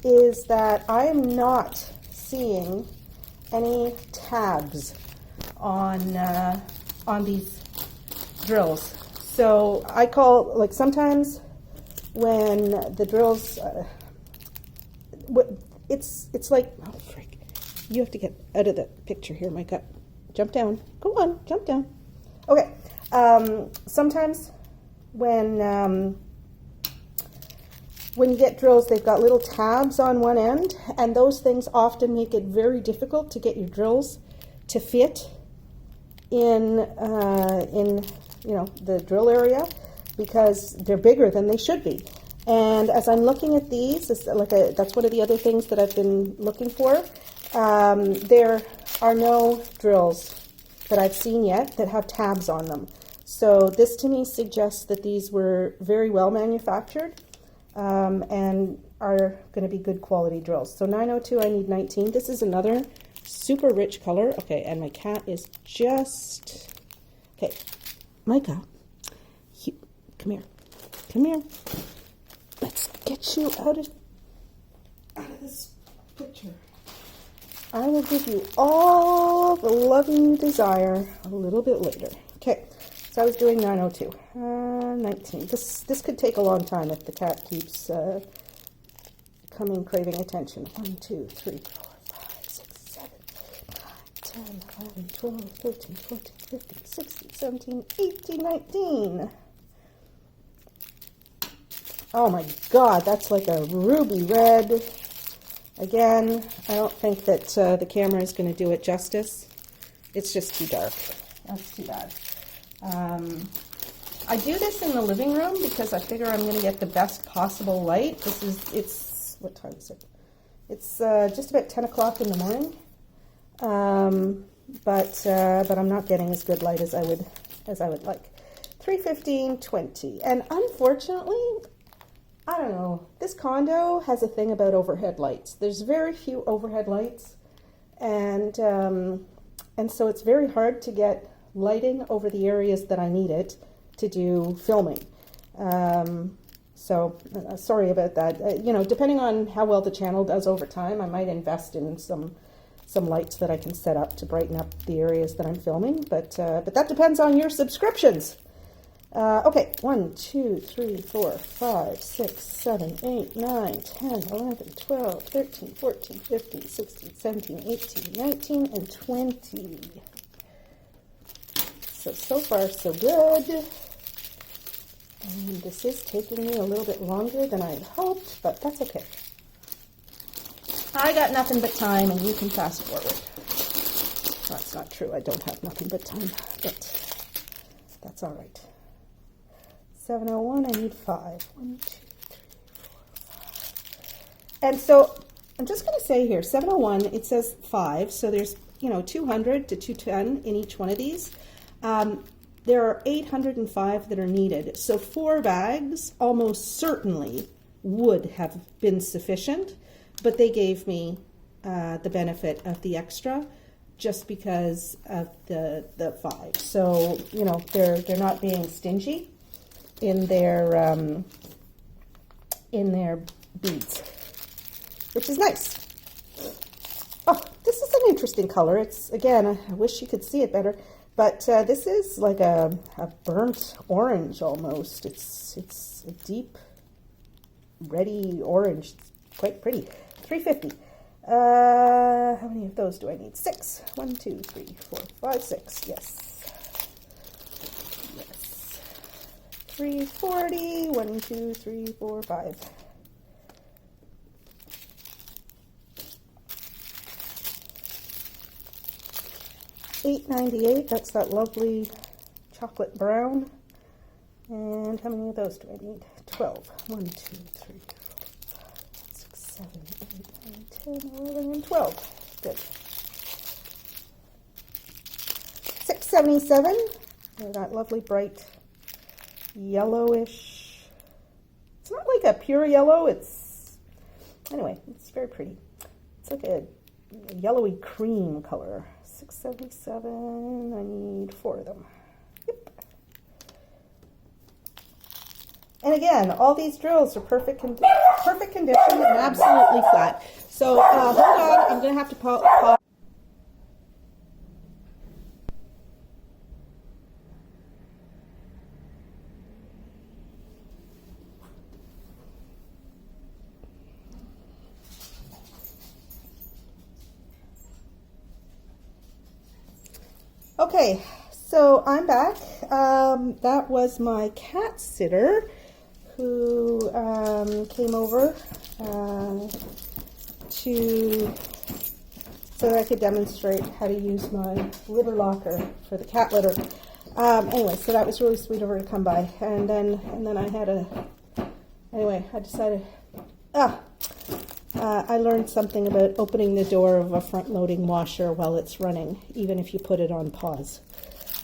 Speaker 1: is that I am not seeing any tabs on these drills. So I call, like, sometimes when the drills, it's like, oh freak, you have to get out of the picture here, my gut. Jump down. Go on, jump down. Okay. Sometimes when you get drills, they've got little tabs on one end, and those things often make it very difficult to get your drills to fit in you know, the drill area, because they're bigger than they should be. And as I'm looking at these, that's one of the other things that I've been looking for. There are no drills that I've seen yet that have tabs on them. So this to me suggests that these were very well manufactured and are going to be good quality drills. So 902, I need 19. This is another super rich color. Okay, and my cat is just... Okay, Micah, come here. Come here. Let's get you out of this picture. I will give you all the loving you desire a little bit later. Okay, so I was doing 902. 19. This could take a long time if the cat keeps craving attention. 1, 2, 3, 4, 5, 6, 7, 8, 9, 10, 11, 12, 13, 14, 15, 16, 17, 18, 19. Oh my God, that's like a ruby red. Again, I don't think that the camera is going to do it justice. It's just too dark. That's too bad. I do this in the living room because I figure I'm going to get the best possible light. It's, what time is it? It's just about 10 o'clock in the morning. But I'm not getting as good light as I would like. 315, 20. And unfortunately, I don't know, this condo has a thing about overhead lights. There's very few overhead lights, and so it's very hard to get lighting over the areas that I need it to do filming. So sorry about that. You know, depending on how well the channel does over time, I might invest in some lights that I can set up to brighten up the areas that I'm filming, but that depends on your subscriptions. Okay, 1, 2, 3, 4, 5, 6, 7, 8, 9, 10, 11, 12, 13, 14, 15, 16, 17, 18, 19, and 20. So far, so good. And this is taking me a little bit longer than I had hoped, but that's okay. I got nothing but time, and you can fast forward. Well, that's not true. I don't have nothing but time, but that's all right. 701, I need 5. 1, 2, 3, 4, 5. And so I'm just going to say here, 701, it says 5. So there's, 200 to 210 in each one of these. There are 805 that are needed. So 4 bags almost certainly would have been sufficient, but they gave me the benefit of the extra just because of the 5. So, they're not being stingy in their beads, which is nice. Oh, this is an interesting color. It's, again, I wish you could see it better, but this is like a burnt orange almost. It's a deep reddy orange. It's quite pretty. 350. How many of those do I need? 6. 1, 2, 3, 4, 5, 6. Yes. 340, 1, 2, 3, 4, 5. $8.98, that's that lovely chocolate brown. And how many of those do I need? 12. 1, 2, 3, 4, 5, 6, 7, 8, 9, 10, 11, and 12. Good. 677, that lovely bright yellowish. It's not like a pure yellow. Anyway, it's very pretty. It's like a yellowy cream color. 677. I need 4 of them. Yep. And again, all these drills are perfect condition and absolutely flat. So hold on, I'm gonna have to pause. Okay, so I'm back. That was my cat sitter who came over so that I could demonstrate how to use my litter locker for the cat litter. Anyway, so that was really sweet of her to come by, and then I decided, I learned something about opening the door of a front-loading washer while it's running, even if you put it on pause.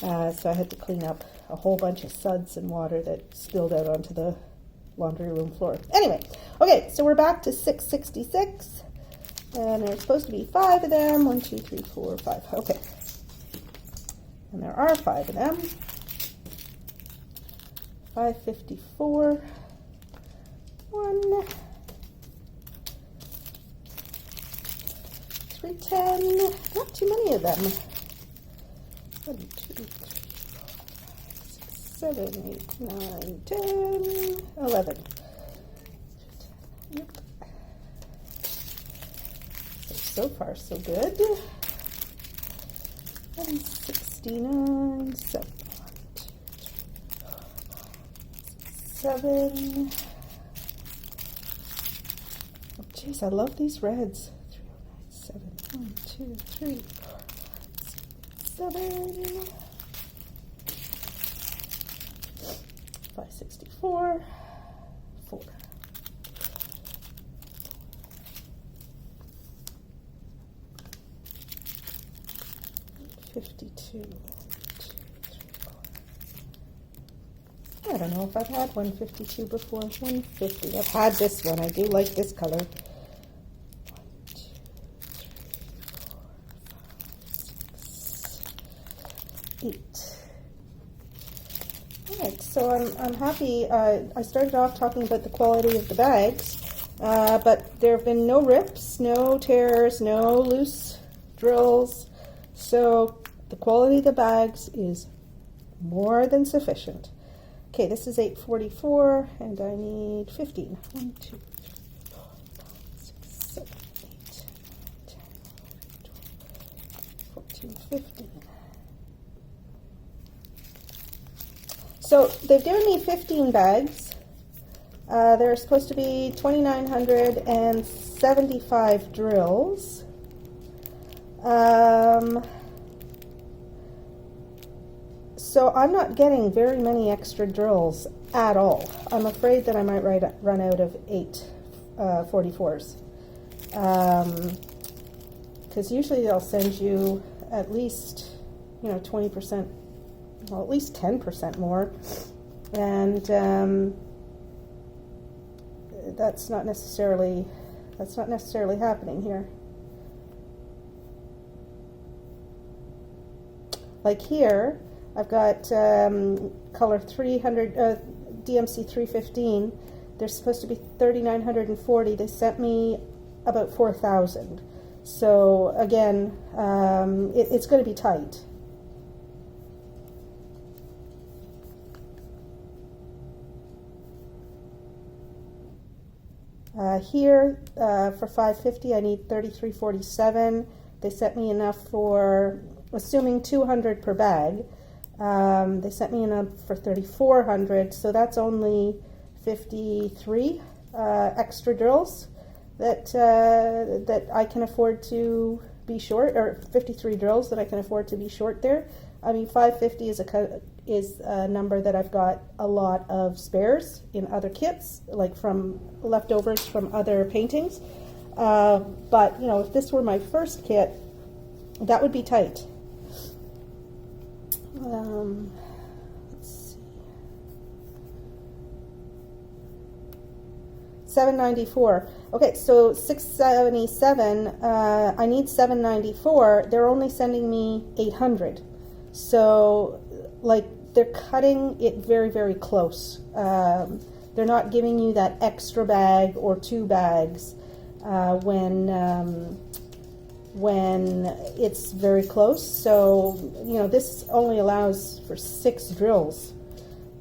Speaker 1: So I had to clean up a whole bunch of suds and water that spilled out onto the laundry room floor. Anyway, okay, so we're back to 666, and there's supposed to be 5 of them. 1, 2, 3, 4, 5. Okay. And there are 5 of them. 554. 1. 310. Not too many of them. 1, 2, 3, 4, 5, 6, 7, 8, 9, 10, 11. Yep. So far, so good. 169, 7, 7. Oh, geez, I love these reds. 309, 7, 1, 2, 3, 4, 5, 6, 7. 564, 4. 52, 2, 3, 4. I don't know if I've had 152 before. 150. I've had this one. I do like this color. 1, 2, 3, 4, 5, 6, 8. All right, so I'm happy. I started off talking about the quality of the bags, but there have been no rips, no tears, no loose drills. So the quality of the bags is more than sufficient. Okay, this is 844, and I need 15. 1, 2, 3, 4, 5, 6, 7, 8, 9, 10, 11, 12, 14, 15. So they've given me 15 bags. There are supposed to be 2,975 drills. So I'm not getting very many extra drills at all. I'm afraid that I might run out of 844s. Because usually they'll send you at least, 20%, well, at least 10% more. And that's not necessarily happening here. Like here, I've got color 300, DMC 315. They're supposed to be 3,940. They sent me about 4,000. So again, it's going to be tight. Here, for 550, I need 3,347. They sent me enough for, assuming 200 per bag. They sent me enough for 3,400, so that's only 53 extra drills that I can afford to be short, or 53 drills that I can afford to be short there. I mean, 550 is a number that I've got a lot of spares in other kits, like from leftovers from other paintings. But if this were my first kit, that would be tight. Let's see. 794. Okay, so 677. I need 794. They're only sending me 800. So, they're cutting it very, very close. They're not giving you that extra bag or 2 bags when it's very close. So, this only allows for 6 drills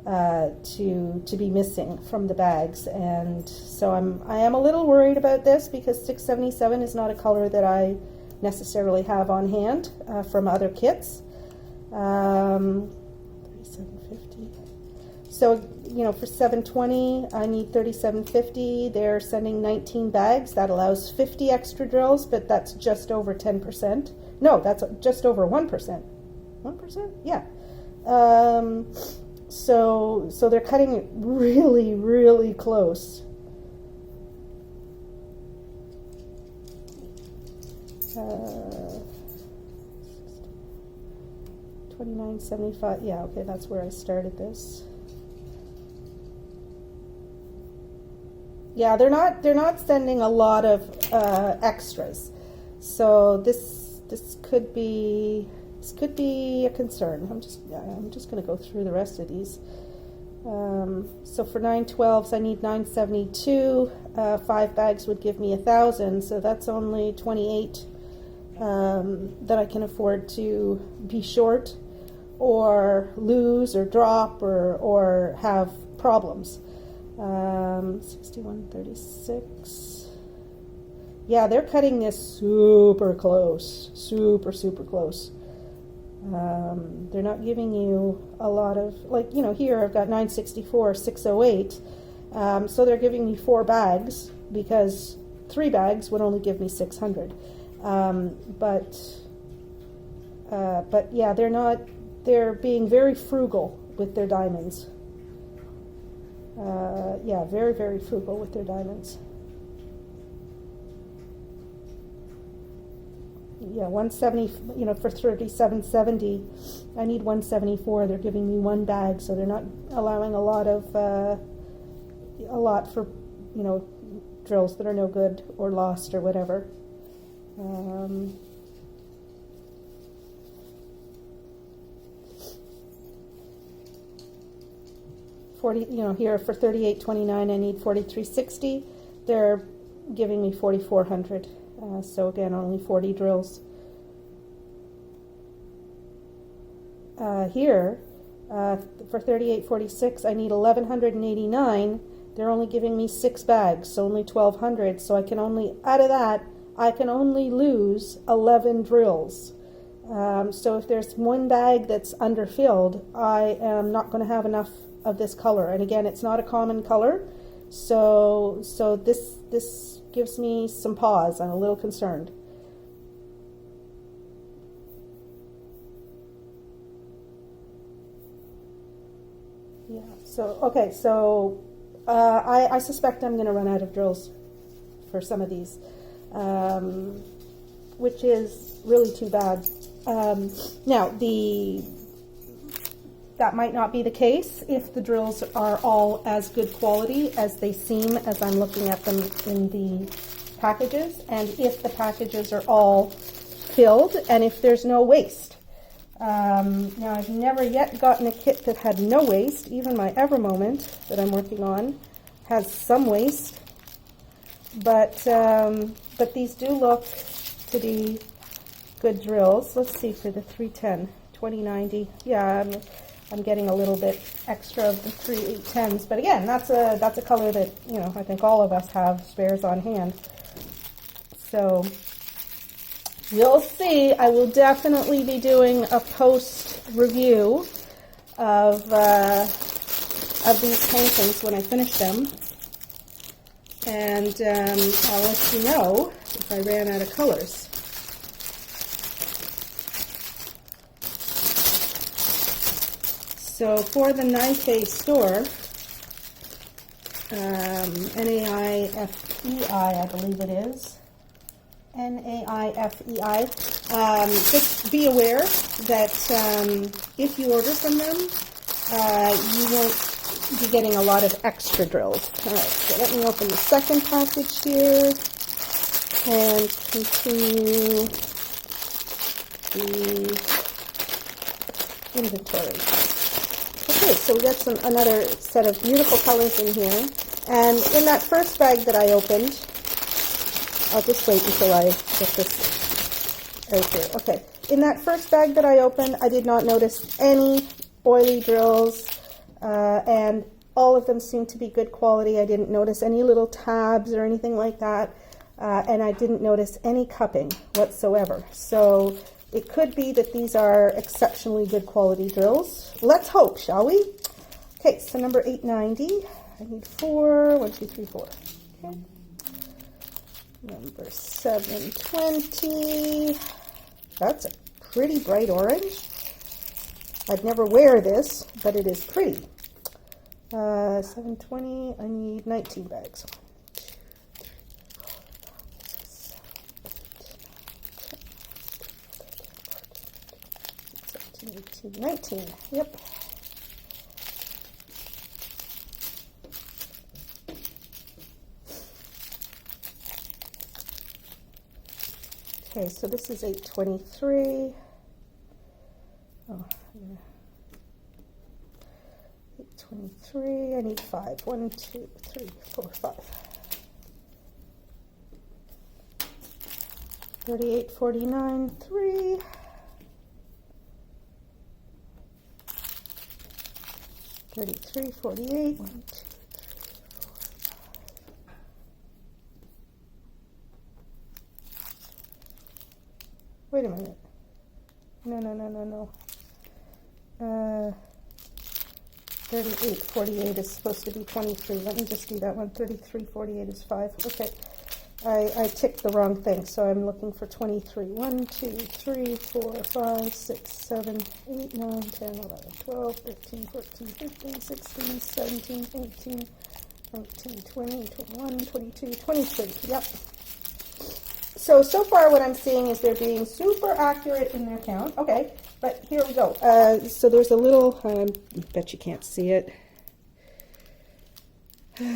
Speaker 1: to be missing from the bags. And so I am a little worried about this, because 677 is not a color that I necessarily have on hand from other kits. 37.50. So, you know, for 720, I need 37.50. They're sending 19 bags. That allows 50 extra drills, but that's just over 10%. No, that's just over 1%. 1%? Yeah. So they're cutting it really, really close. $29.75. Yeah, okay, that's where I started this. Yeah, they're not sending a lot of extras, so this could be a concern. I'm just going to go through the rest of these. So for 912s, I need 972. 5 bags would give me 1,000, so that's only 28 that I can afford to be short, or lose, or drop, or have problems. 61.36. Yeah, they're cutting this super close, super close. They're not giving you a lot of, like, you know, here I've got 964, 608. So they're giving me 4 bags, because 3 bags would only give me 600. But yeah, they're being very frugal with their diamonds. Yeah, very, very frugal with their diamonds. Yeah, 170, you know, for 37.70, I need 174. They're giving me 1 bag, so they're not allowing a lot for, you know, drills that are no good or lost or whatever. 40, you know, here for 38.29, I need 43.60. They're giving me 4,400. So again, only 40 drills. Here, for 38.46, I need 1,189. They're only giving me 6 bags, so only 1,200. So I can only, out of that, I can only lose 11 drills. So if there's 1 bag that's underfilled, I am not going to have enough of this color. And again, it's not a common color, so this gives me some pause. I'm a little concerned. Yeah. So okay. So I suspect I'm going to run out of drills for some of these, which is really too bad. Now that might not be the case if the drills are all as good quality as they seem as I'm looking at them in the packages, and if the packages are all filled and if there's no waste. Now, I've never yet gotten a kit that had no waste. Even my Ever Moment that I'm working on has some waste, but these do look to be good drills. Let's see, for the 310, 2090. Yeah, I'm getting a little bit extra of the 3810s, but again, that's a color that, you know, I think all of us have spares on hand. So you'll see. I will definitely be doing a post review of these paintings when I finish them, and I'll let you know if I ran out of colors. So for the Nike store, NAIFEI, I believe it is, NAIFEI, just be aware that if you order from them, you won't be getting a lot of extra drills. All right, so let me open the second package here and continue the inventory. Okay, so we got another set of beautiful colors in here. And in that first bag that I opened, I'll just wait until I get this right here. Okay, in that first bag that I opened, I did not notice any oily drills, and all of them seemed to be good quality. I didn't notice any little tabs or anything like that, and I didn't notice any cupping whatsoever. So It could be that these are exceptionally good quality drills. Let's hope, shall we? Okay, so number 890. I need 4. 1, 2, 3, 4. Okay. Number 720. That's a pretty bright orange. I'd never wear this, but it is pretty. 720. I need 19 bags. 18, 19. Yep. Okay, so this is 823. Oh, yeah. 823. I need 5. 1, 2, 3, 4, 5. 3849. 3. 3348. 1, 2, 3, 4, 5. Wait a minute. No. 3848 is supposed to be 23. Let me just do that one. 3348 is 5. Okay. I ticked the wrong thing, so I'm looking for 23. 1, 2, 3, 4, 5, 6, 7, 8, 9, 10, 11, 12, 13, 14, 15, 16, 17, 18, 19, 20, 21, 22, 23. Yep. So far what I'm seeing is they're being super accurate in their count. Okay, but here we go. So there's a little, I bet you can't see it,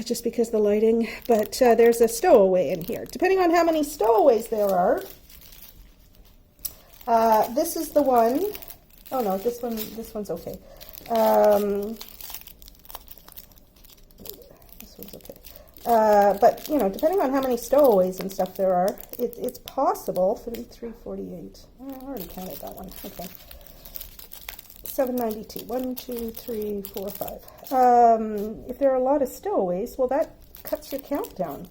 Speaker 1: just because of the lighting, but there's a stowaway in here. Depending on how many stowaways there are, this is the one. Oh no, this one's okay. This one's okay. But, you know, depending on how many stowaways and stuff there are, it's possible. 3348. I already counted that one. Okay. 792. 1, 2, 3, 4, 5. If there are a lot of stowaways, well, that cuts your count down.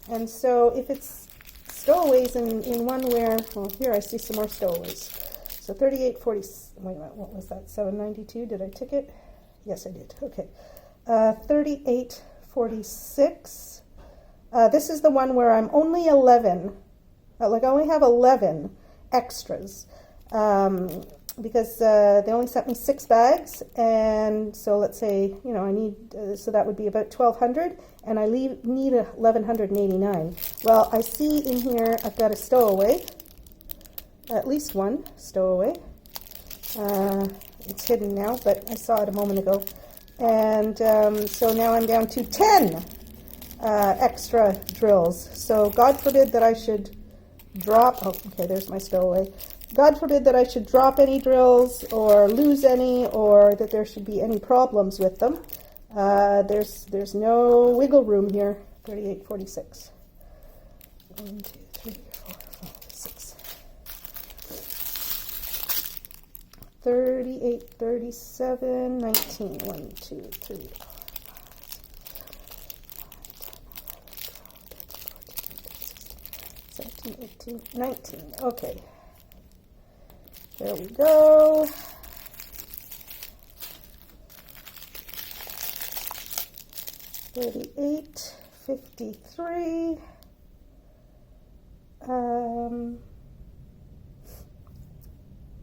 Speaker 1: And so if it's stowaways in one where, well, here I see some more stowaways. So 3840. Wait a minute, what was that? 792. Did I tick it? Yes, I did. Okay. 3846. This is the one where I'm only 11. Like I only have 11 extras. Because they only sent me 6 bags, and so let's say, you know, I need, so that would be about 1,200, and I need 1,189. Well, I see in here I've got a stowaway, at least one stowaway. It's hidden now, but I saw it a moment ago. And so now I'm down to 10 extra drills. So God forbid that I should drop, oh, okay, there's my stowaway. God forbid that I should drop any drills or lose any, or that there should be any problems with them. There's no wiggle room here. 3846. 1, 2, 3, 4, 5, 6. 38, 37, 19. 1, 2, 3, 4, 5, 17, 18, 19. Okay. There we go. 38, 53. I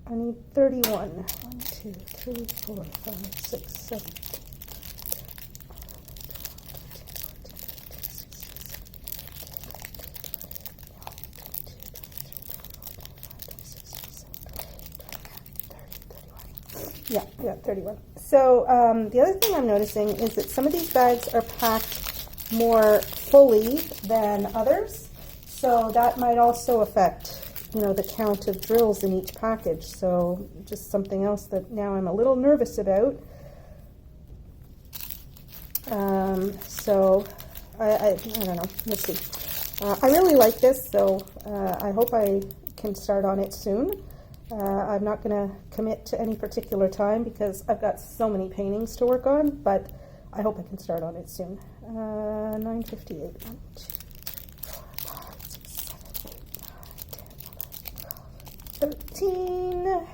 Speaker 1: need 31. 1, 2, 3, 4, 5, 6, 7. Yeah, 31. So the other thing I'm noticing is that some of these bags are packed more fully than others. So that might also affect, you know, the count of drills in each package. So just something else that now I'm a little nervous about. So I don't know. Let's see. I really like this, so I hope I can start on it soon. I'm not going to commit to any particular time because I've got so many paintings to work on, but I hope I can start on it soon. 958. 1, 2, 3, 4, 5, 6, 7, 8, 9, 10, 11, 12,
Speaker 2: 13.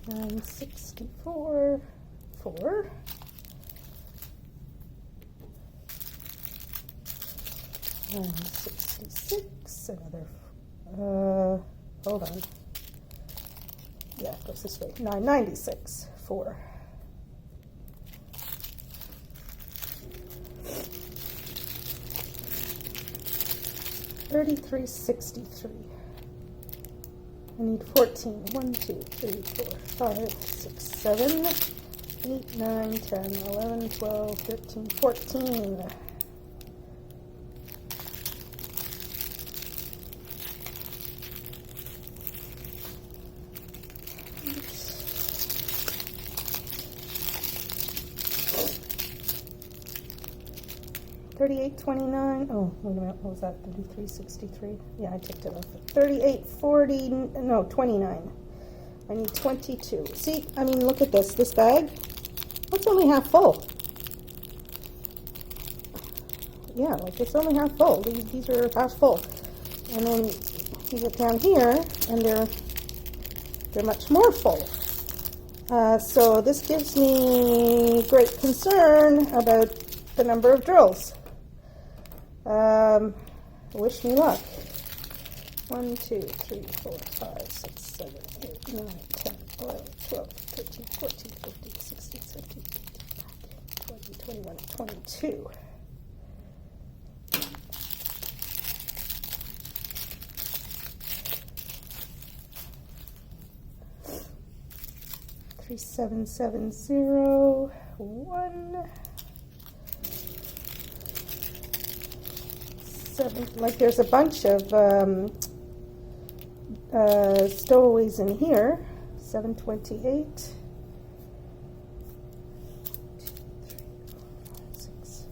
Speaker 2: 964, 4. 966, another, hold on. Yeah, it goes this way. 996, 4. 3363. I need 14. 1, 2, 3, 4, 5, 6, 7, 8, 9, 10, 11, 12, 13, 14. $38.29. Oh, wait a minute. What was that? $33.63. Yeah, I took it off. $38.40. No, 29. I need 22. See, I mean, look at this. This bag. It's only half full. Yeah, like it's only half full. These are half full. And then you get down here, and they're much more full. So this gives me great concern about the number of drills. Wish me luck. 1, 2, 3, 4, 5, 6, 7, 8, 9, 10, 11, 12, 13, 14, 15, 16, 17, 18, 20, 21, 22. Three, 7, 7, 0, 1. 7, like there's a bunch of stowaways in here. 728. 2, 3, 4, 5, 6.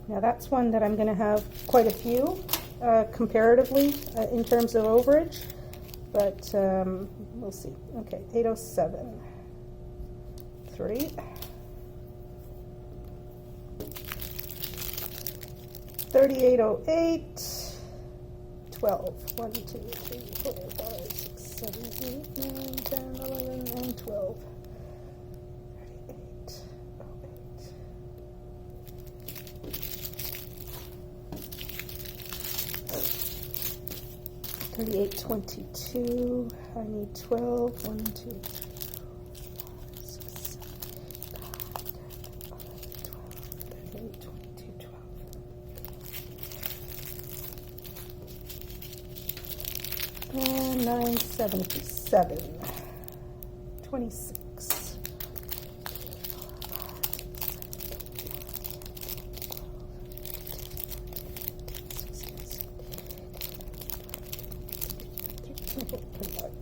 Speaker 2: Now that's one that I'm going to have quite a few comparatively in terms of overage, but we'll see. Okay, 807. 3. 3808, 12. 1, 2, 3, 4, 5, 6, 7, 8, 9, 10, 11, and 12. 3822. I need 12. 1, 2, 3, 4, 5, 6, 7, 8, 9, 10, 11, 12, 38, 22, 12. And 977, 26.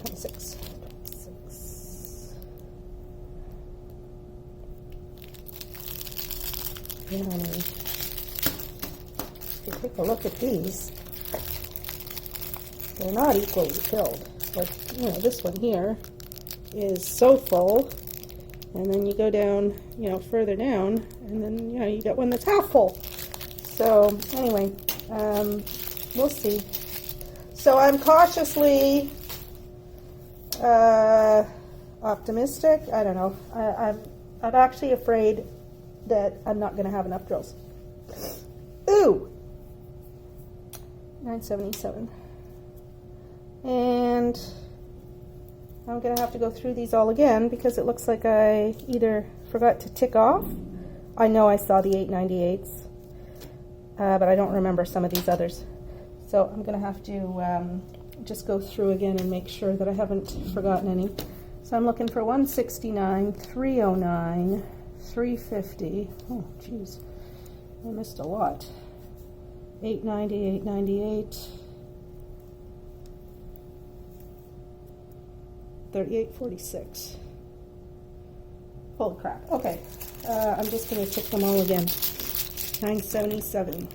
Speaker 2: 26. And if you take a look at these, they're not equally filled. Like, you know, this one here is so full, and then you go down, you know, further down, and then, you know, you get one that's half full. So, anyway, we'll see. So I'm cautiously optimistic. I don't know. I'm actually afraid that I'm not going to have enough drills. Ooh! 977. And I'm going to have to go through these all again because it looks like I either forgot to tick off. I know I saw the 898s, but I don't remember some of these others. So I'm going to have to just go through again and make sure that I haven't forgotten any. So I'm looking for 169, 309, 350. Oh, geez. I missed a lot. 890, 898. 3846. Holy crap. Okay. I'm just going to tick them all again. 977.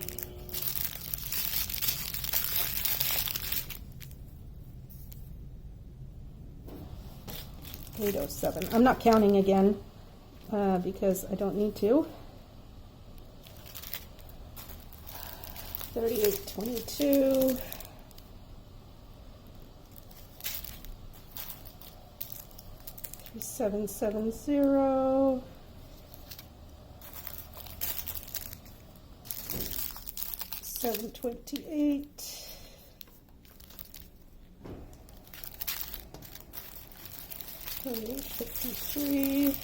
Speaker 2: 807. I'm not counting again because I don't need to. 38.22. 3770. 728. 3853.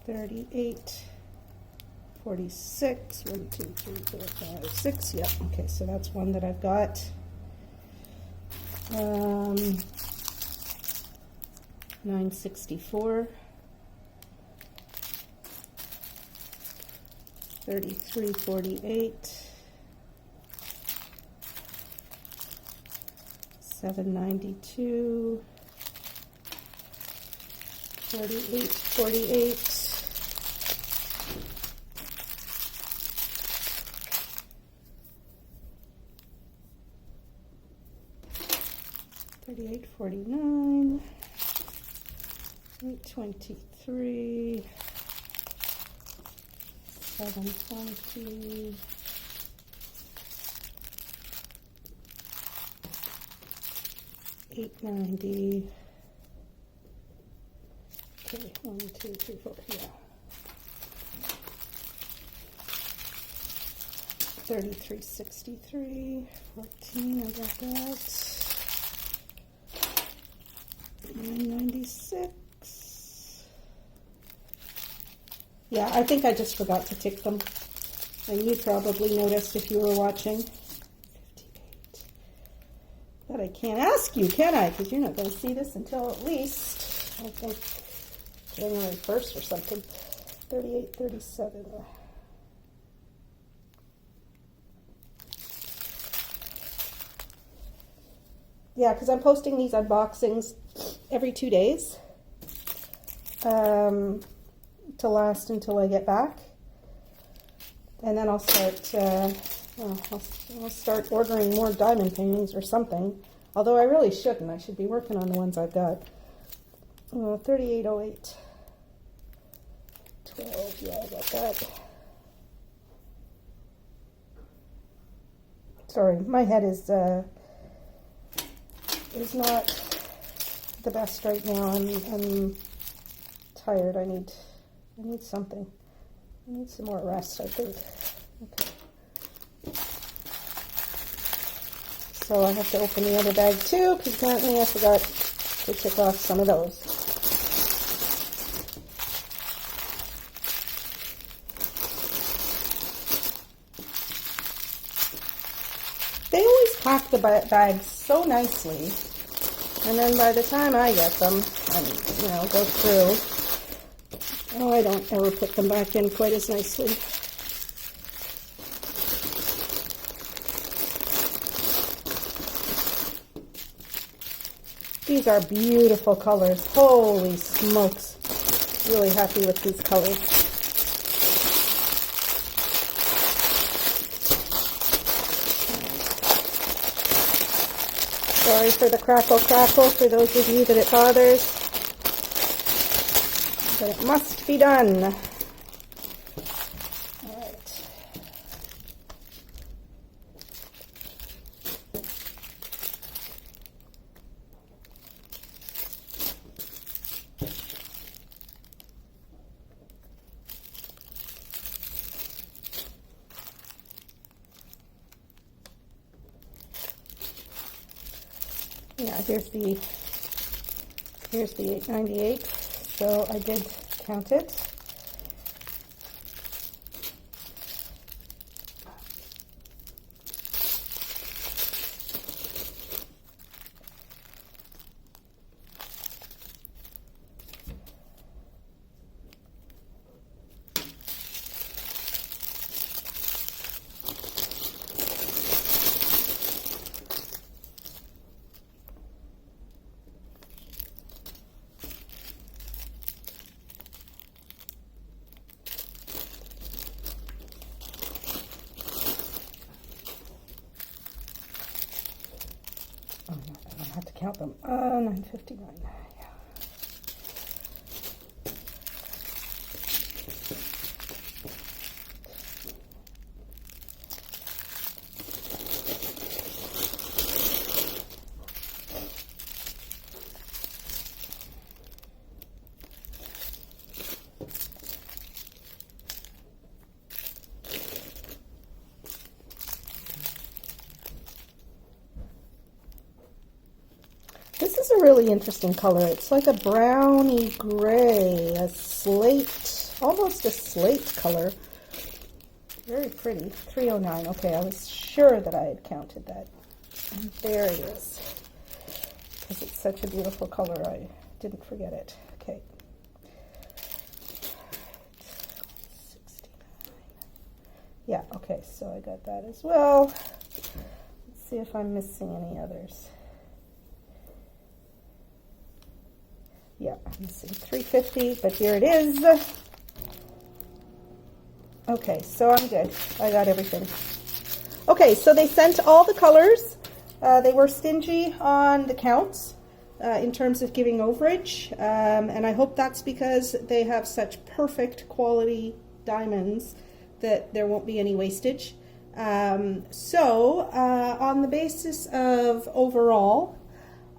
Speaker 2: 3846. 1, 2, 3, 4, 5, 6. Yep. Okay, so that's one that I've got. 964. 3348. 792. 3848. 3849. 823. 720. 890. Okay, 1, 2, 3, 4, yeah. 3363. 14, I got that. 996. Yeah, I think I just forgot to tick them. And you probably noticed if you were watching. 58. But I can't ask you, can I? Because you're not going to see this until at least, I think, January 1st or something. 38, 37. Yeah, because I'm posting these unboxings every 2 days to last until I get back. And then I'll start, I'll start ordering more diamond paintings or something. Although I really shouldn't. I should be working on the ones I've got. 3808. 12, yeah, I got that. Sorry, my head is not the best right now. I'm tired. I need something. I need some more rest, I think. Okay. So I have to open the other bag too, because apparently I forgot to tick off some of those. They always pack the bags so nicely, and then by the time I get them and, go through, I don't ever put them back in quite as nicely. These are beautiful colors. Holy smokes. Really happy with these colors. Sorry for the crackle for those of you that it bothers. But it must be done. All right. Yeah, here's the 898. So I did count it. Oh, no, I don't have to count them. 959. Yeah. a really interesting color. It's like a browny gray, a slate, almost a slate color. Very pretty. 309. Okay, I was sure that I had counted that. And there it is. Because it's such a beautiful color, I didn't forget it. Okay. 69. Yeah, okay, so I got that as well. Let's see if I'm missing any others. Yeah, I'm missing 350, but here it is. Okay, so I'm good. I got everything. Okay, so they sent all the colors. They were stingy on the counts in terms of giving overage, and I hope that's because they have such perfect quality diamonds that there won't be any wastage. So on the basis of overall,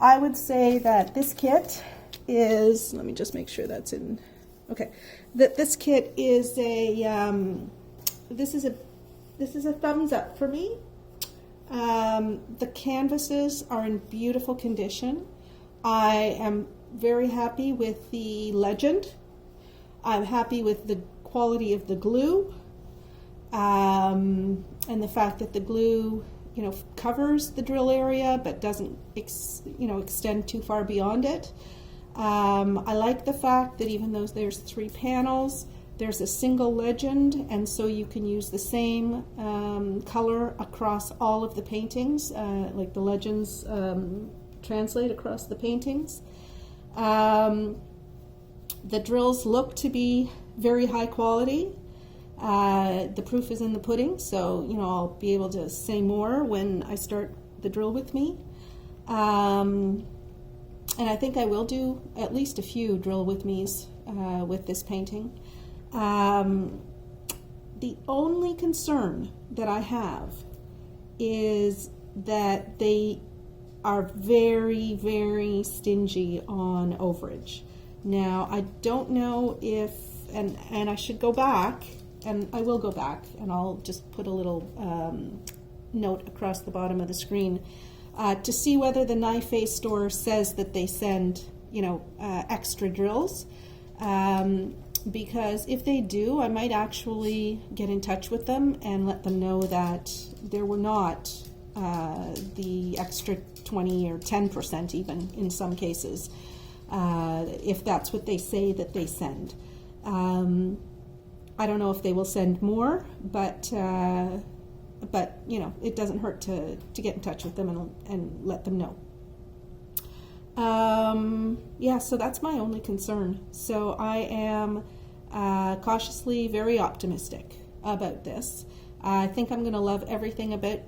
Speaker 2: I would say that this kit is, let me just make sure that's in, okay, that this kit is a, this is a thumbs up for me. The canvases are in beautiful condition. I am very happy with the legend. I'm happy with the quality of the glue, and the fact that the glue, you know, covers the drill area but doesn't, extend too far beyond it. I like the fact that even though there's 3 panels, there's a single legend, and so you can use the same color across all of the paintings, like the legends translate across the paintings. The drills look to be very high quality. The proof is in the pudding, so I'll be able to say more when I start the drill with me. And I think I will do at least a few drill with me's with this painting. The only concern that I have is that they are very, very stingy on overage. Now, I don't know if, and I should go back, and I will go back, and I'll just put a little note across the bottom of the screen to see whether the Knife Face store says that they send, extra drills. Because if they do, I might actually get in touch with them and let them know that there were not the extra 20 or 10% even in some cases, if that's what they say that they send. I don't know if they will send more, but it doesn't hurt to get in touch with them and let them know. Yeah, so that's my only concern. So I am cautiously very optimistic about this. I think I'm going to love everything about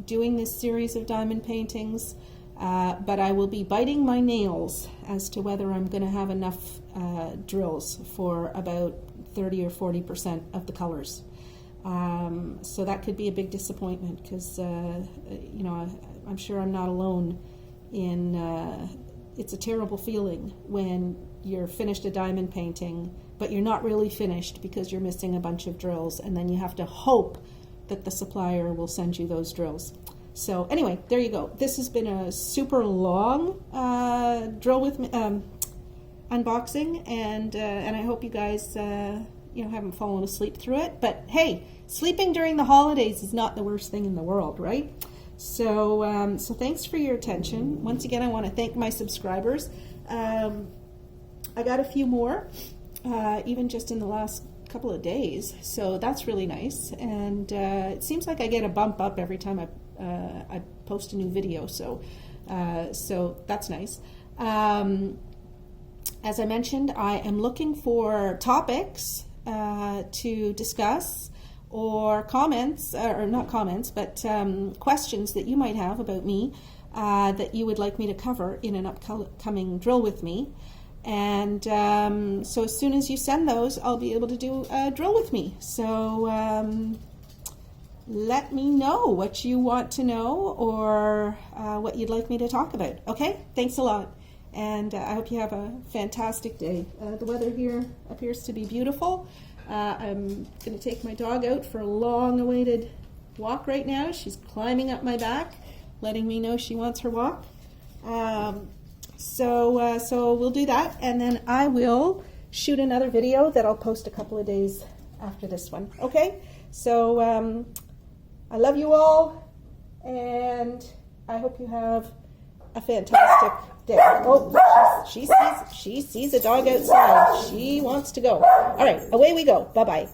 Speaker 2: doing this series of diamond paintings, but I will be biting my nails as to whether I'm going to have enough drills for about 30 or 40% of the colors. So that could be a big disappointment because, I'm sure I'm not alone in, it's a terrible feeling when you're finished a diamond painting, but you're not really finished because you're missing a bunch of drills, and then you have to hope that the supplier will send you those drills. So anyway, there you go. This has been a super long drill with me, unboxing, and I hope you guys haven't fallen asleep through it. But hey, sleeping during the holidays is not the worst thing in the world, right? So thanks for your attention. Once again, I want to thank my subscribers. I got a few more, even just in the last couple of days, so that's really nice. And it seems like I get a bump up every time I post a new video, so that's nice. As I mentioned, I am looking for topics to discuss, or comments, or not comments, but questions that you might have about me that you would like me to cover in an upcoming drill with me. And so as soon as you send those, I'll be able to do a drill with me. So let me know what you want to know, or what you'd like me to talk about. Okay, thanks a lot. And I hope you have a fantastic day. The weather here appears to be beautiful. I'm going to take my dog out for a long-awaited walk right now. She's climbing up my back, letting me know she wants her walk. So we'll do that, and then I will shoot another video that I'll post a couple of days after this one. Okay? So I love you all, and I hope you have a fantastic day. Oh, she sees a dog outside. She wants to go. All right, away we go. Bye-bye.